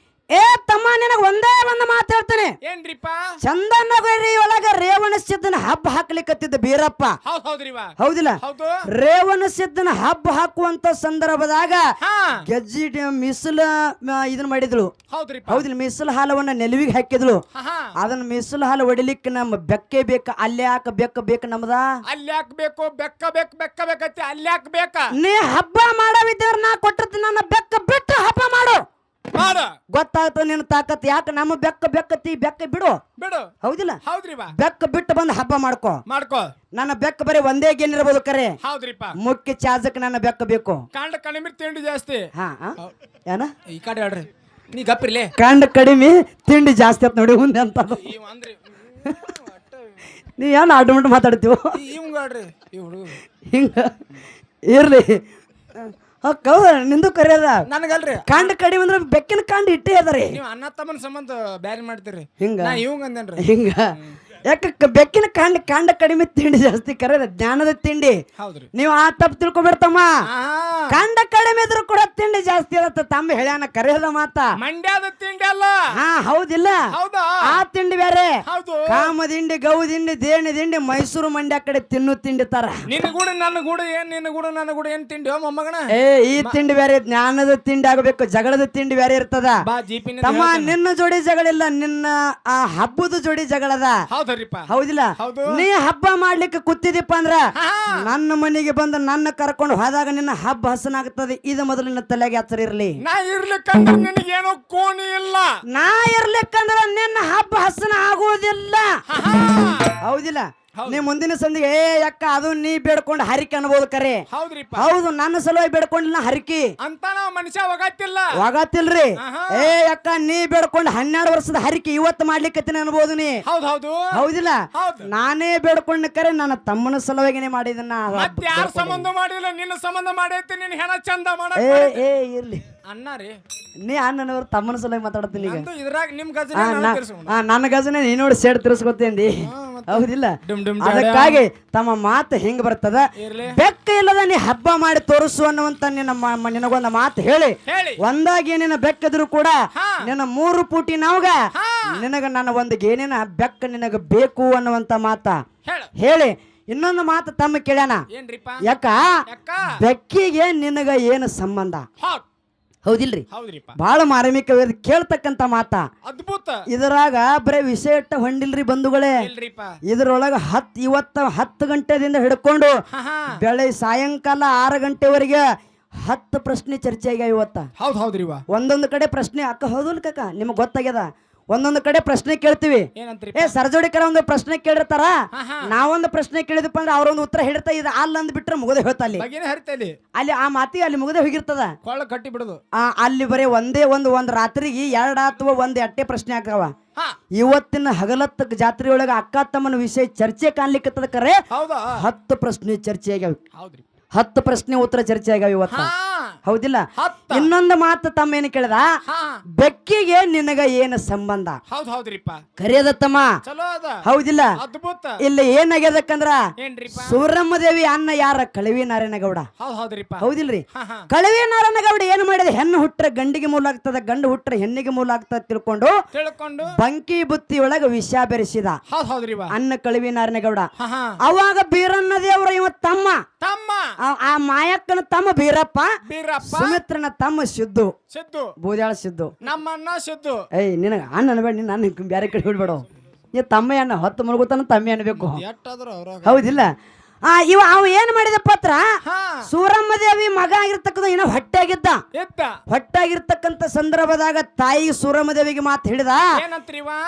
ತಮ್ಮ ನಿನಗ ಒಂದೇ ಒಂದು ಮಾತು ಹೇಳ್ತೇನೆ ಚಂದನಗರಿ ಒಳಗ ರೇವಣ ಸಿದ್ದನ ಹಬ್ಬ ಹಾಕ್ಲಿಕ್ಕತ್ತಿದ್ದ ಬೀರಪ್ಪ ಹೌದಿಲ್ಲ ರೇವಣ ಸಿದ್ದನ ಹಬ್ಬ ಹಾಕುವಂತ ಸಂದರ್ಭದಾಗ ಗೆಜ್ಜಿ ಮಿಸಲ ಇದನ್ನ ಮಾಡಿದ್ಳು ಹೌದಿಲ್ಲ ಮಿಸಲ್ ಹಾಲವನ್ನ ನೆಲುವಿಗೆ ಹಾಕಿದ್ಳು ಅದನ್ನ ಮಿಸಲ್ ಹಾಲು ಹೊಡಿಲಿಕ್ಕೆ ನಮ್ಮ ಬೆಕ್ಕೆ ಬೇಕ ಅಲ್ಲಿ ಯಾಕ ಬೇಕು ನಮ್ದ ಅಲ್ಲಿ ಹಾಕ್ಬೇಕು ಬೆಕ್ಕತಿ ಅಲ್ಲಿ ಹಾಕ್ಬೇಕ ನೀ ಹಬ್ಬ ಮಾಡವಿದ್ದಾರ ನಾ ಕೊಟ್ಟಿರ್ತೀನಿ ನನ್ನ ಬೆಕ್ಕ ಬಿಟ್ಟು ಹಬ್ಬ ಮಾಡು ಗೊತ್ತಾಗ್ತದ ನಿನ್ನ ತಾಕತ್ ಯಾಕೆ ನಮ್ಮ ಬೆಕ್ಕತಿ ಬಿಡು ಹೌದಿಲ್ಲ ಬೆಕ್ಕ ಬಿಟ್ಟು ಬಂದು ಹಬ್ಬ ಮಾಡ್ಕೋ ನನ್ನ ಬೆಕ್ಕ ಬರೀ ಒಂದೇ ಗೇನಿರ್ಬೋದು ಕರೆ ಮುಖ್ಯ ಚಾರ್ಜಕ್ ನನ್ನ ಬೆಕ್ಕ ಬೇಕು ಕಾಂಡ ಕಡಿಮೆ ತಿಂಡಿ ಜಾಸ್ತಿ ಏನ ಈ ಕಡೆ ಹೇಳ್ರಿ ನೀ ಗಪ್ಪಿರ್ಲಿ ಕಾಂಡ ಕಡಿಮೆ ತಿಂಡಿ ಜಾಸ್ತಿ ಅಂತ ನೋಡಿ ಮುಂದೆ ಅಂತ ನೀ ಏನ್ ಆಟೋಮೆಟ್ ಮಾತಾಡ್ತೀವ ಹಿಂಗ ಇರ್ಲಿ ನಿಂದು ಕರೆಯದ ನನಗಲ್ರಿ ಕಾಂಡ ಕಡಿಮೆ ಅಂದ್ರೆ ಬೆಕ್ಕಿನ ಕಾಂಡ ಇಟ್ಟೇ ಅದರಿ ನೀವು ಅಣ್ಣ ತಮ್ಮನ ಸಂಬಂಧ ಬ್ಯಾರಿ ಮಾಡ್ತೀರಿ ಹಿಂಗ ಯಾಕ ಬೆಕ್ಕಿನ ಕಾಂಡ ಕಡಿಮೆ ತಿಂಡಿ ಜಾಸ್ತಿ ಕರೆದ ಜ್ಞಾನದ ತಿಂಡಿ ನೀವು ಆ ತಪ್ಪು ತಿಳ್ಕೊಬಿಡ್ತಮ್ಮ ಕಾಂಡ ಕಡಿಮೆ ಇದ್ರು ಕೂಡ ತಿಂಡಿ ಜಾಸ್ತಿ ಅದತ್ತ ತಮ್ಮ ಹೇಳ್ಯಾನ ಕರೆಯದ ಮಾತ ಮಂಡ್ಯದ ತಿಂಡಿ ಅಲ್ಲ ಹೌದಿಲ್ಲ ಆ ತಿಂಡಿ ಬೇರೆ ಕಾಮ ದಿಂಡಿ ಗೌ ದಿಂಡಿ ದೇಣಿ ದಿಂಡಿ ಮೈಸೂರು ಮಂಡ್ಯ ಕಡೆ ತಿನ್ನು ತಿಂಡಿ ತರ ನನ್ನ ಗೂಡು ಏನ್ ತಿಂಡಿ ಮೊಮ್ಮಗನ ಈ ತಿಂಡಿ ಬೇರೆ ಜ್ಞಾನದ ತಿಂಡಿ ಆಗಬೇಕು ಜಗಳದ ತಿಂಡಿ ಬೇರೆ ಇರ್ತದ ತಮ್ಮ ನಿನ್ನ ಜೋಡಿ ಜಗಳಿಲ್ಲ ನಿನ್ನ ಆ ಹಬ್ಬದ ಜೋಡಿ ಜಗಳದ ಹೌದಿಲ್ಲ ನೀ ಹಬ್ಬ ಮಾಡ್ಲಿಕ್ಕೆ ಕೂತಿದೀಪ ಅಂದ್ರ ನನ್ನ ಮನೆಗೆ ಬಂದು ನನ್ನ ಕರ್ಕೊಂಡು ಹೋದಾಗ ನಿನ್ನ ಹಬ್ಬ ಹಸನಾಗ್ತದೆ ಇದು ಮೊದಲು ನಿನ್ನ ತಲೆಗೆ ಹಚ್ಚರ ಇರ್ಲಿ ನಾ ಇರ್ಲಿಕ್ಕಂದ್ರೆ ನಿನಗೇನೋ ಕೋಣಿ ಇಲ್ಲ ನಾ ಇರ್ಲಿಕ್ಕಂದ್ರ ನಿನ್ನ ಹಬ್ಬ ಹಸನ ಆಗುವುದಿಲ್ಲ ಹೌದಿಲ್ಲ ನೀ ಮುಂದಿನ ಸಂದಿಗೆ ಅಕ್ಕ ಅದು ನೀ ಬೇಡ್ಕೊಂಡು ಹರಿಕೆ ಅನ್ಬೋದು ಕರೆ ಹೌದು ನನ್ನ ಸಲುವಾಗಿ ಬೇಡ್ಕೊಂಡಿಲ್ಲ ಹರಿಕೆ ಅಂತ ನಾವು ಮನುಷ್ಯ ಒಗತ್ತಿಲ್ರಿ ಅಕ್ಕ ನೀ ಬೇಡ್ಕೊಂಡು 12 ವರ್ಷದ ಹರಿಕೆ ಇವತ್ತು ಮಾಡ್ಲಿಕ್ಕೆ ಅನ್ಬೋದು ನೀ ಹೌದಿಲ್ಲ ನಾನೇ ಬೇಡ್ಕೊಂಡ ಕರೆ ನನ್ನ ತಮ್ಮನ ಸಲುವಾಗಿನೇ ಮಾಡಿದನ್ನ ಯಾರ ಸಂಬಂಧ ಮಾಡಿಲ್ಲ ನಿನ್ನ ಸಂಬಂಧ ಮಾಡೈತಿ ನೀನ್ ಹೆಣ ಚಂದ ಮಾಡ ಇರ್ಲಿ ಅಣ್ಣ ರೀ ನೀ ಅಣ್ಣನವ್ರು ತಮ್ಮನ ಸಲುವಾಗಿ ಮಾತಾಡ್ತೀನಿ ಈಗ ಇದ್ರಾಗ ನಿಮ್ ಗಜನ ನನ್ನ ಗಜನೆ ನೀ ನೋಡಿ ಸೇಡ್ ತಿರ್ಸ್ಕೊತೇಂದಿ ಹೌದಿಲ್ಲ ಅದಕ್ಕಾಗಿ ತಮ್ಮ ಮಾತು ಹೆಂಗ್ ಬರ್ತದ ಬೆಕ್ಕ ಇಲ್ಲದ ನೀ ಹಬ್ಬ ಮಾಡಿ ತೋರಿಸು ಅನ್ನುವಂತ ನಿನಗೊಂದು ಮಾತು ಹೇಳಿ ಒಂದಾಗಿ ನಿನ್ನ ಬೆಕ್ಕದ್ರು ಕೂಡ ನಿನ್ನ 3 ಪೂಟಿ ನಾವ್ಗ ನಿನಗ ನನ್ನ ಒಂದು ಗೇನಿನ ಬೆಕ್ಕ ನಿನಗ ಬೇಕು ಅನ್ನುವಂತ ಮಾತ ಹೇಳಿ ಇನ್ನೊಂದು ಮಾತು ತಮ್ಮ ಕೇಳ್ಯಾನ ಯಾಕ ಬೆಕ್ಕಿಗೆ ನಿನಗ ಏನು ಸಂಬಂಧ ಹೌದಿಲ್ರಿ ಬಹಳ ಮಾರ್ಮಿಕ ಕೇಳ್ತಕ್ಕಂತ ಮಾತ ಅದ್ಭುತ ಇದರಾಗ ಬರೇ ವಿಷಯ ಇಟ್ಟ ಹೊಂಡಿಲ್ರಿ ಬಂಧುಗಳೇ ಇದ್ರೊಳಗ ಇವತ್ತ 10 ಗಂಟೆದಿಂದ ಹಿಡ್ಕೊಂಡು ಬೆಳೆ ಸಾಯಂಕಾಲ 6 ಗಂಟೆವರೆಗೆ 10 ಪ್ರಶ್ನೆ ಚರ್ಚೆ ಆಗ್ಯಾವ ಇವತ್ತ ಒಂದೊಂದು ಕಡೆ ಪ್ರಶ್ನೆ ಅಕ್ಕ ಹೌದಲ್ ಕಕ್ಕ ನಿಮಗ್ ಗೊತ್ತಾಗ್ಯದ ಒಂದೊಂದು ಕಡೆ ಪ್ರಶ್ನೆ ಕೇಳ್ತೀವಿ ಸರ್ಜೋಡಿಕರ ಒಂದು ಪ್ರಶ್ನೆ ಕೇಳಿರ್ತಾರ ನಾವೊಂದು ಪ್ರಶ್ನೆ ಕೇಳಿದಪ್ಪ ಅಂದ್ರೆ ಅವ್ರೊಂದು ಉತ್ತರ ಹೇಳ್ತಾ ಇದ ಅಲ್ಲ ಅಂದ್ ಬಿಟ್ರೆ ಮುಗದೆ ಹೋಗ್ತಾ ಅಲ್ಲಿ ಆ ಮಾತಿ ಅಲ್ಲಿ ಮುಗದೆ ಹೋಗಿರ್ತದ ಕಟ್ಟಿ ಬಿಡುದು ಅಲ್ಲಿ ಬರೀ ಒಂದೇ ಒಂದು ರಾತ್ರಿಗೆ 2 ಅಥವಾ 1 ಅಟ್ಟೆ ಪ್ರಶ್ನೆ ಆಗ್ತಾವ ಇವತ್ತಿನ ಹಗಲತ್ತ ಜಾತ್ರೆಯೊಳಗ ಅಕ್ಕ ತಮ್ಮನ ವಿಷಯ ಚರ್ಚೆ ಕಾಣ್ಲಿಕ್ಕತ್ತದ ಕರೆ 10 ಪ್ರಶ್ನೆ ಚರ್ಚೆ ಆಗ್ಯಾವ 10 ಪ್ರಶ್ನೆ ಉತ್ತರ ಚರ್ಚೆ ಆಗ್ಯಾವ ಇವತ್ತ ಹೌದಿಲ್ಲ ಇನ್ನೊಂದು ಮಾತು ತಮ್ಮ ಏನು ಕೇಳಿದ ಬೆಕ್ಕಿಗೆ ನಿನಗ ಏನು ಸಂಬಂಧ ಕರೆಯದತ್ತಮ್ಮ ಹೌದಿಲ್ಲ ಇಲ್ಲಿ ಏನಾಗ್ಯದಕ್ಕಂದ್ರ ಸೂರಮ್ಮ ದೇವಿ ಅನ್ನ ಯಾರ ಕಳವಿ ನಾರಾಯಣಗೌಡ ಹೌದಿಲ್ರಿ ಕಳವಿ ನಾರಾಯಣಗೌಡ ಏನ್ ಮಾಡಿದ ಹೆಣ್ಣು ಹುಟ್ಟ್ರೆ ಗಂಡಿಗೆ ಮೂಲ ಆಗ್ತದ ಗಂಡು ಹುಟ್ಟ್ರೆ ಹೆಣ್ಣಿಗೆ ಮೂಲ ಆಗ್ತದ ತಿಳ್ಕೊಂಡು ಬಂಕಿ ಬುತ್ತಿ ಒಳಗ ವಿಷ ಬೆರೆಸಿದ ಅನ್ನ ಕಳವಿ ನಾರಾಯಣಗೌಡ ಅವಾಗ ಬೀರಣ್ಣ ದೇವರ ಇವ ತಮ್ಮ ಆ ಮಾಯಕ್ಕನ ತಮ್ಮ ಬೀರಪ್ಪ ಸುಮಿತ್ರನ ತಮ್ಮ ಸಿದ್ದು ಬೂದ್ಯಾಳ ಸಿದ್ದು ನಮ್ಮಣ್ಣ ಸಿದ್ದು ನಿನಗ ಅಣ್ಣ ಅನ್ಬೇಡ ನಿನ್ನ ಅಣ್ಣ ಬೇರೆ ಕಡೆ ಬಿಡ್ಬೇಡ ನೀ ತಮ್ಮ ಅಣ್ಣ 10 ಮಲಗುತ್ತಾನ ತಮ್ಮಿ ಅನ್ಬೇಕು ಹೌದಿಲ್ಲ ಅವ ಏನ್ ಮಾಡಿದ ಪತ್ರ ಸೂರಮ್ಮ ದೇವಿ ಮಗ ಆಗಿರ್ತಕ್ಕಂಥ ಏನೋ ಹೊಟ್ಟಾಗಿರ್ತಕ್ಕಂಥ ಸಂದರ್ಭದಾಗ ತಾಯಿ ಸೂರಮ್ಮ ದೇವಿಗೆ ಮಾತು ಹೇಳಿದ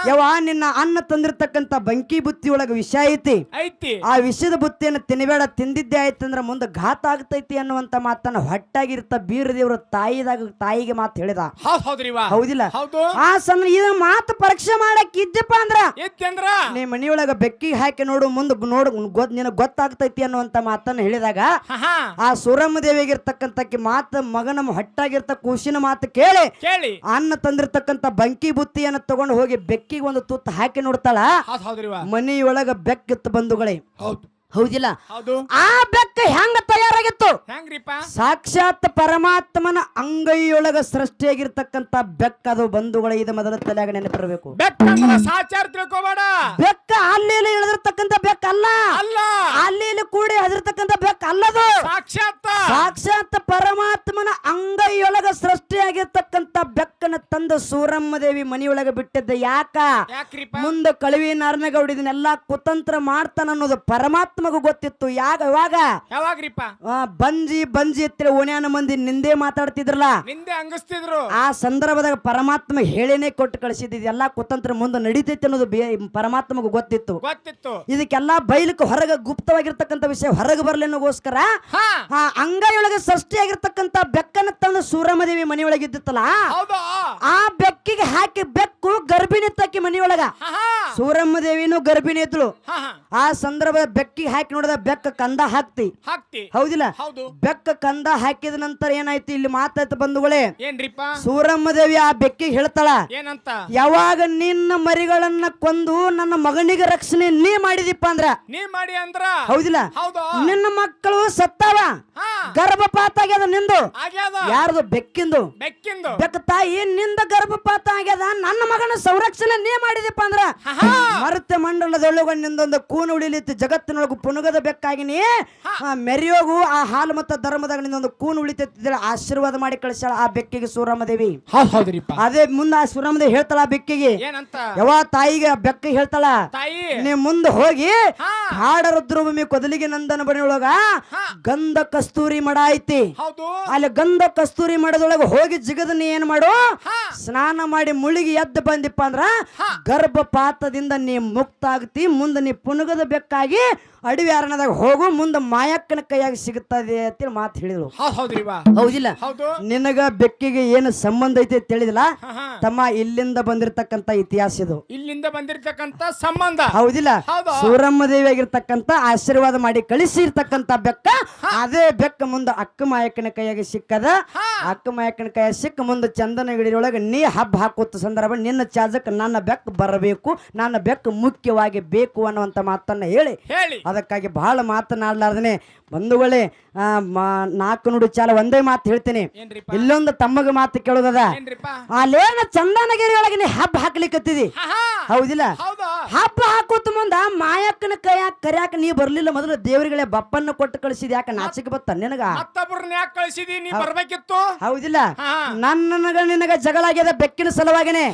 ಯವ್ವ ನಿನ್ನ ಅನ್ನ ತಂದಿರ್ತಕ್ಕಂಥ ಬಂಕಿ ಬುತ್ತಿ ಒಳಗ ವಿಷ ಐತಿ ಆ ವಿಷದ ಬುತ್ತಿಯನ್ನು ತಿನ್ನಬೇಡ ತಿಂದಿದ್ದೆ ಆಯ್ತಂದ್ರ ಮುಂದೆ ಘಾತ ಆಗ್ತೈತಿ ಅನ್ನುವಂತ ಮಾತನ್ನ ಹೊಟ್ಟಾಗಿರ್ತ ಬೀರ ದೇವ್ರ ತಾಯಿಗೆ ಮಾತು ಹೇಳಿದ ಹೌದಿಲ್ಲ ಆ ಸಣ್ಣ ಇದ ಮಾತು ಪರೀಕ್ಷೆ ಮಾಡಕ್ ಇದ್ದಪ್ಪ ಅಂದ್ರ ನೀ ಮನಿಯೊಳಗ ಬೆಕ್ಕಿಗೆ ಹಾಕಿ ನೋಡು ಮುಂದೆ ನಿನಗ್ ಗೊತ್ತಾಗ್ತ ಬರ್ತೈತಿ ಅನ್ನುವಂತ ಮಾತನ್ನ ಹೇಳಿದಾಗ ಆ ಸೂರಮ್ಮ ದೇವಿಗಿರ್ತಕ್ಕಂತಕ್ಕೆ ಮಾತು ಮಗನ ಹೊಟ್ಟಾಗಿರ್ತ ಕೂಸಿನ ಮಾತು ಕೇಳಿ ಅನ್ನ ತಂದಿರ್ತಕ್ಕಂತ ಬಂಕಿ ಬುತ್ತಿಯನ್ನು ತಗೊಂಡು ಹೋಗಿ ಬೆಕ್ಕಿಗೆ ಒಂದು ತುತ್ತು ಹಾಕಿ ನೋಡ್ತಾಳ. ಮನೆಯೊಳಗ ಬೆಕ್ಕಿತ್ತು ಬಂಧುಗಳೇ. ಹೌದಿಲ್ಲ? ಆ ಬೆಕ್ಕ ಹೆಂಗ ತಯಾರಾಗಿತ್ತು? ಸಾಕ್ಷಾತ್ ಪರಮಾತ್ಮನ ಅಂಗೈಯೊಳಗ ಸೃಷ್ಟಿಯಾಗಿರ್ತಕ್ಕಂತ ಬೆಕ್ಕ ಅದು ಬಂಧುಗಳೇ. ಇದು ಮೊದಲ ತಲೆಯಾಗ ನೆನಪಿರಬೇಕು. ಬೆಕ್ಕ ಅಲ್ಲಿ ಇಳಿದಿರ್ತಕ್ಕಂತ ಬೆಕ್ಕ ಅಲ್ಲ, ಅಲ್ಲಿ ಕೂಡಿ ಹದಿರ್ತಕ್ಕಂತ ಬೆಕ್ಕ ಅಲ್ಲದು. ಸಾಕ್ಷಾತ್ ಪರಮಾತ್ಮನ ಅಂಗೈಯೊಳಗ ಸೃಷ್ಟಿಯಾಗಿರ್ತಕ್ಕಂತ ಬೆಕ್ಕನ ತಂದು ಸೂರಮ್ಮ ದೇವಿ ಮನೆಯೊಳಗ ಬಿಟ್ಟಿದ್ದ. ಯಾಕ? ಮುಂದೆ ಕಳುವಿ ನಾರನಗೌಡ ಇದನ್ನೆಲ್ಲಾ ಕುತಂತ್ರ ಮಾಡ್ತಾನ ಅನ್ನೋದು ಪರಮಾತ್ಮ ಗೊತ್ತಿತ್ತು. ಯಾವಾಗ ಬಂಜಿ ಬಂಜಿ ಎತ್ತಿರ ಓಣ್ಯಾನ ಮಂದಿ ನಿಂದೆ ಮಾತಾಡ್ತಿದ್ರಲ್ಲ, ನಿಂದೆ ಅಂಗಸ್ತಿದ್ರು. ಆ ಸಂದರ್ಭದಾಗ ಪರಮಾತ್ಮ ಹೇಳೇನೆ ಕೊಟ್ಟು ಕಳಿಸಿದ್ ಎಲ್ಲಾ ಕುತಂತ್ರ ಮುಂದೆ ನಡೀತೈತಿ ಅನ್ನೋದು ಪರಮಾತ್ಮಗೂ ಗೊತ್ತಿತ್ತು. ಇದಕ್ಕೆಲ್ಲಾ ಬೈಲಿಕ್ಕೆ ಹೊರಗೆ ಗುಪ್ತವಾಗಿರ್ತಕ್ಕಂಥ ವಿಷಯ ಹೊರಗೆ ಬರ್ಲಿನಗೋಸ್ಕರ ಅಂಗೈಯೊಳಗೆ ಸೃಷ್ಟಿಯಾಗಿರ್ತಕ್ಕಂಥ ಬೆಕ್ಕನ್ನ ತಂದು ಸೂರಮ್ಮ ದೇವಿ ಮನೆಯೊಳಗಿದ್ದಿತ್ತಲ್ಲ, ಆ ಬೆಕ್ಕಿಗೆ ಹಾಕಿ ಬೆಕ್ಕು ಗರ್ಭಿಣಿ ತಕ್ಕಿ ಮನೆಯೊಳಗ. ಸೂರಮ್ಮ ದೇವಿನೂ ಗರ್ಭಿಣಿ ಇದ್ಳು. ಆ ಸಂದರ್ಭದ ಬೆಕ್ಕಿಗೆ ಹಾಕಿ ನೋಡಿದ ಬೆಕ್ಕ ಕಂದ ಹಾಕ್ತಿ. ಹೌದಿಲ್ಲ? ಬೆಕ್ಕ ಕಂದ ಹಾಕಿದ ನಂತರ ಏನಾಯ್ತು? ಇಲ್ಲಿ ಮಾತಾಯ್ತು ಬಂಧುಗಳೇ. ಸೂರಮ್ಮ ದೇವಿ ಆ ಬೆಕ್ಕಿಗೆ ಹೇಳ್ತಾಳ, ಏನಂತ? ಯಾವಾಗ ನಿನ್ನ ಮರಿಗಳನ್ನ ಕೊಂದು ನನ್ನ ಮಗನಿಗೆ ರಕ್ಷಣೆ ನೀ ಮಾಡಿದಿಪ್ಪ ಅಂದ್ರ, ಹೌದಿಲ್ಲ, ನಿನ್ನ ಮಕ್ಕಳು ಸತ್ತಾವ, ಗರ್ಭಪಾತ ಆಗ್ಯದ ನಿಂದು. ಯಾರ್ದು? ಬೆಕ್ಕಿಂದು. ಬೆಕ್ಕ ತಾಯಿ ನಿಂದ ಗರ್ಭಪಾತ ಆಗ್ಯದ, ನನ್ನ ಮಗನ ಸಂರಕ್ಷಣೆ ನೀ ಮಾಡಿದಿಪ್ಪ ಅಂದ್ರ ಮರ್ತ್ಯ ಮಂಡಲದೊಳಗ ನಿಂದೊಂದು ಕೂನು ಉಳಿಲಿತ್ತು. ಜಗತ್ತಿನೊಳಗು ಪುನುಗದ ಬೆಕ್ಕಾಗಿನಿ ಮೆರಿಯೋಗು ಆ ಹಾಲು ಮತ್ತು ಧರ್ಮದಾಗ ನಿಂದೊಂದು ಕೂನು ಉಳಿತಿದ್ದ ಆಶೀರ್ವಾದ ಮಾಡಿ ಕಳಿಸಾಳ ಆ ಬೆಕ್ಕಿಗೆ ಸೂರಮ್ಮ ದೇವಿ. ಅದೇ ಮುಂದೆ ಆ ಸೂರಮ್ಮ ದೇವಿ ಹೇಳ್ತಾಳ ಆ ಬೆಕ್ಕಿಗೆ, ಯಾವ ತಾಯಿಗೆ ಬೆಕ್ಕಿಗೆ ಹೇಳ್ತಾಳ, ನೀ ಮುಂದೆ ಹೋಗಿ ಕಾಡ ರುದ್ರಭೂಮಿ ಕೊದಲಿಗೆ ನಂದನ ಬಣಿಯೊಳಗ ಗಂಧ ಕಸ್ತೂರಿ ಮಡ ಐತಿ, ಅಲ್ಲಿ ಗಂಧ ಕಸ್ತೂರಿ ಮಡದೊಳಗ ಹೋಗಿ ಜಿಗದ ನೀ ಏನ್ ಮಾಡು, ಸ್ನಾನ ಮಾಡಿ ಮುಳುಗಿ ಎದ್ದು ಬಂದಿಪ್ಪ ಅಂದ್ರ ಗರ್ಭಪಾತದಿಂದ ನೀ ಮುಕ್ತ ಆಗ್ತಿ. ಮುಂದೆ ನೀ ಪುನುಗದ ಬೆಕ್ಕಾಗಿ ಅಡವಿ ಅರಣ್ಯದಾಗ ಹೋಗು, ಮುಂದೆ ಮಾಯಕ್ಕನ ಕೈಯಾಗಿ ಸಿಗುತ್ತದೆ ಅಂತ ಮಾತು ಹೇಳಿದ್ರು. ಹೌದಿಲ್ಲ? ನಿನಗ ಬೆಕ್ಕಿಗೆ ಏನು ಸಂಬಂಧ ಐತಿ ಅಂತ ಹೇಳಿದಿಲ್ಲ ತಮ್ಮ. ಇಲ್ಲಿಂದ ಬಂದಿರತಕ್ಕಂತ ಇತಿಹಾಸ ಇದು, ಇಲ್ಲಿಂದ ಬಂದಿರತಕ್ಕಂತ ಸಂಬಂಧ. ಹೌದಿಲ್ಲ? ಸೂರಮ್ಮ ದೇವಿ ಆಗಿರ್ತಕ್ಕಂತ ಆಶೀರ್ವಾದ ಮಾಡಿ ಕಳಿಸಿರ್ತಕ್ಕಂತ ಬೆಕ್ಕ, ಅದೇ ಬೆಕ್ಕ ಮುಂದೆ ಅಕ್ಕ ಮಾಯಕ್ಕನ ಕೈಯಾಗಿ ಸಿಕ್ಕದ. ಅಕ್ಕ ಮಾಯಕ್ಕನ ಕೈಯಾಗಿ ಸಿಕ್ಕ ಮುಂದೆ ಚಂದನಗಿರಿಯೊಳಗೆ ನೀ ಹಬ್ಬ ಹಾಕುತ್ತ ಸಂದರ್ಭ ನಿನ್ನ ಚಾಜಕ್ಕೆ ನನ್ನ ಬೆಕ್ಕ ಬರಬೇಕು, ನನ್ನ ಬೆಕ್ಕ ಮುಖ್ಯವಾಗಿ ಬೇಕು ಅನ್ನುವಂತ ಮಾತನ್ನ ಹೇಳಿ ಅದಕ್ಕಾಗಿ ಬಹಳ ಮಾತನಾಡ್ಲಾರ್ದನೆ ಬಂಧುಗಳೇ ನಾಲ್ಕು ನುಡಿ ಚಾಲ ಒಂದೇ ಮಾತು ಹೇಳ್ತೇನೆ. ಇಲ್ಲೊಂದು ತಮ್ಮಗ ಮಾತು ಕೇಳೋದದ. ಅಲ್ಲೇನ ಚಂದನಗಿರಿ ಒಳಗೆ ನೀ ಹಬ್ಬ ಹಾಕ್ಲಿಕ್ಕತ್ತಿದಿ, ಹೌದಿಲ್ಲ? ಹಬ್ಬ ಹಾಕೋತ ಮುಂದ ಮಾಯಕ್ಕನ ಕೈಯಾಗ ಕರ್ಯಾಕ ನೀ ಬರ್ಲಿಲ್ಲ. ಮೊದಲು ದೇವರಿಗಳೇ ಬಪ್ಪನ್ನ ಕೊಟ್ಟು ಕಳಿಸಿದ. ಯಾಕ ನಾಚಿಕೆ ಬತ್ತ ನಿನಗ? ಹೌದಿಲ್ಲ? ನನ್ನಗ ನಿನಗ ಜಗಳ ಆಗ್ಯದ ಬೆಕ್ಕಿನ ಸಲುವಾಗಿನೇ.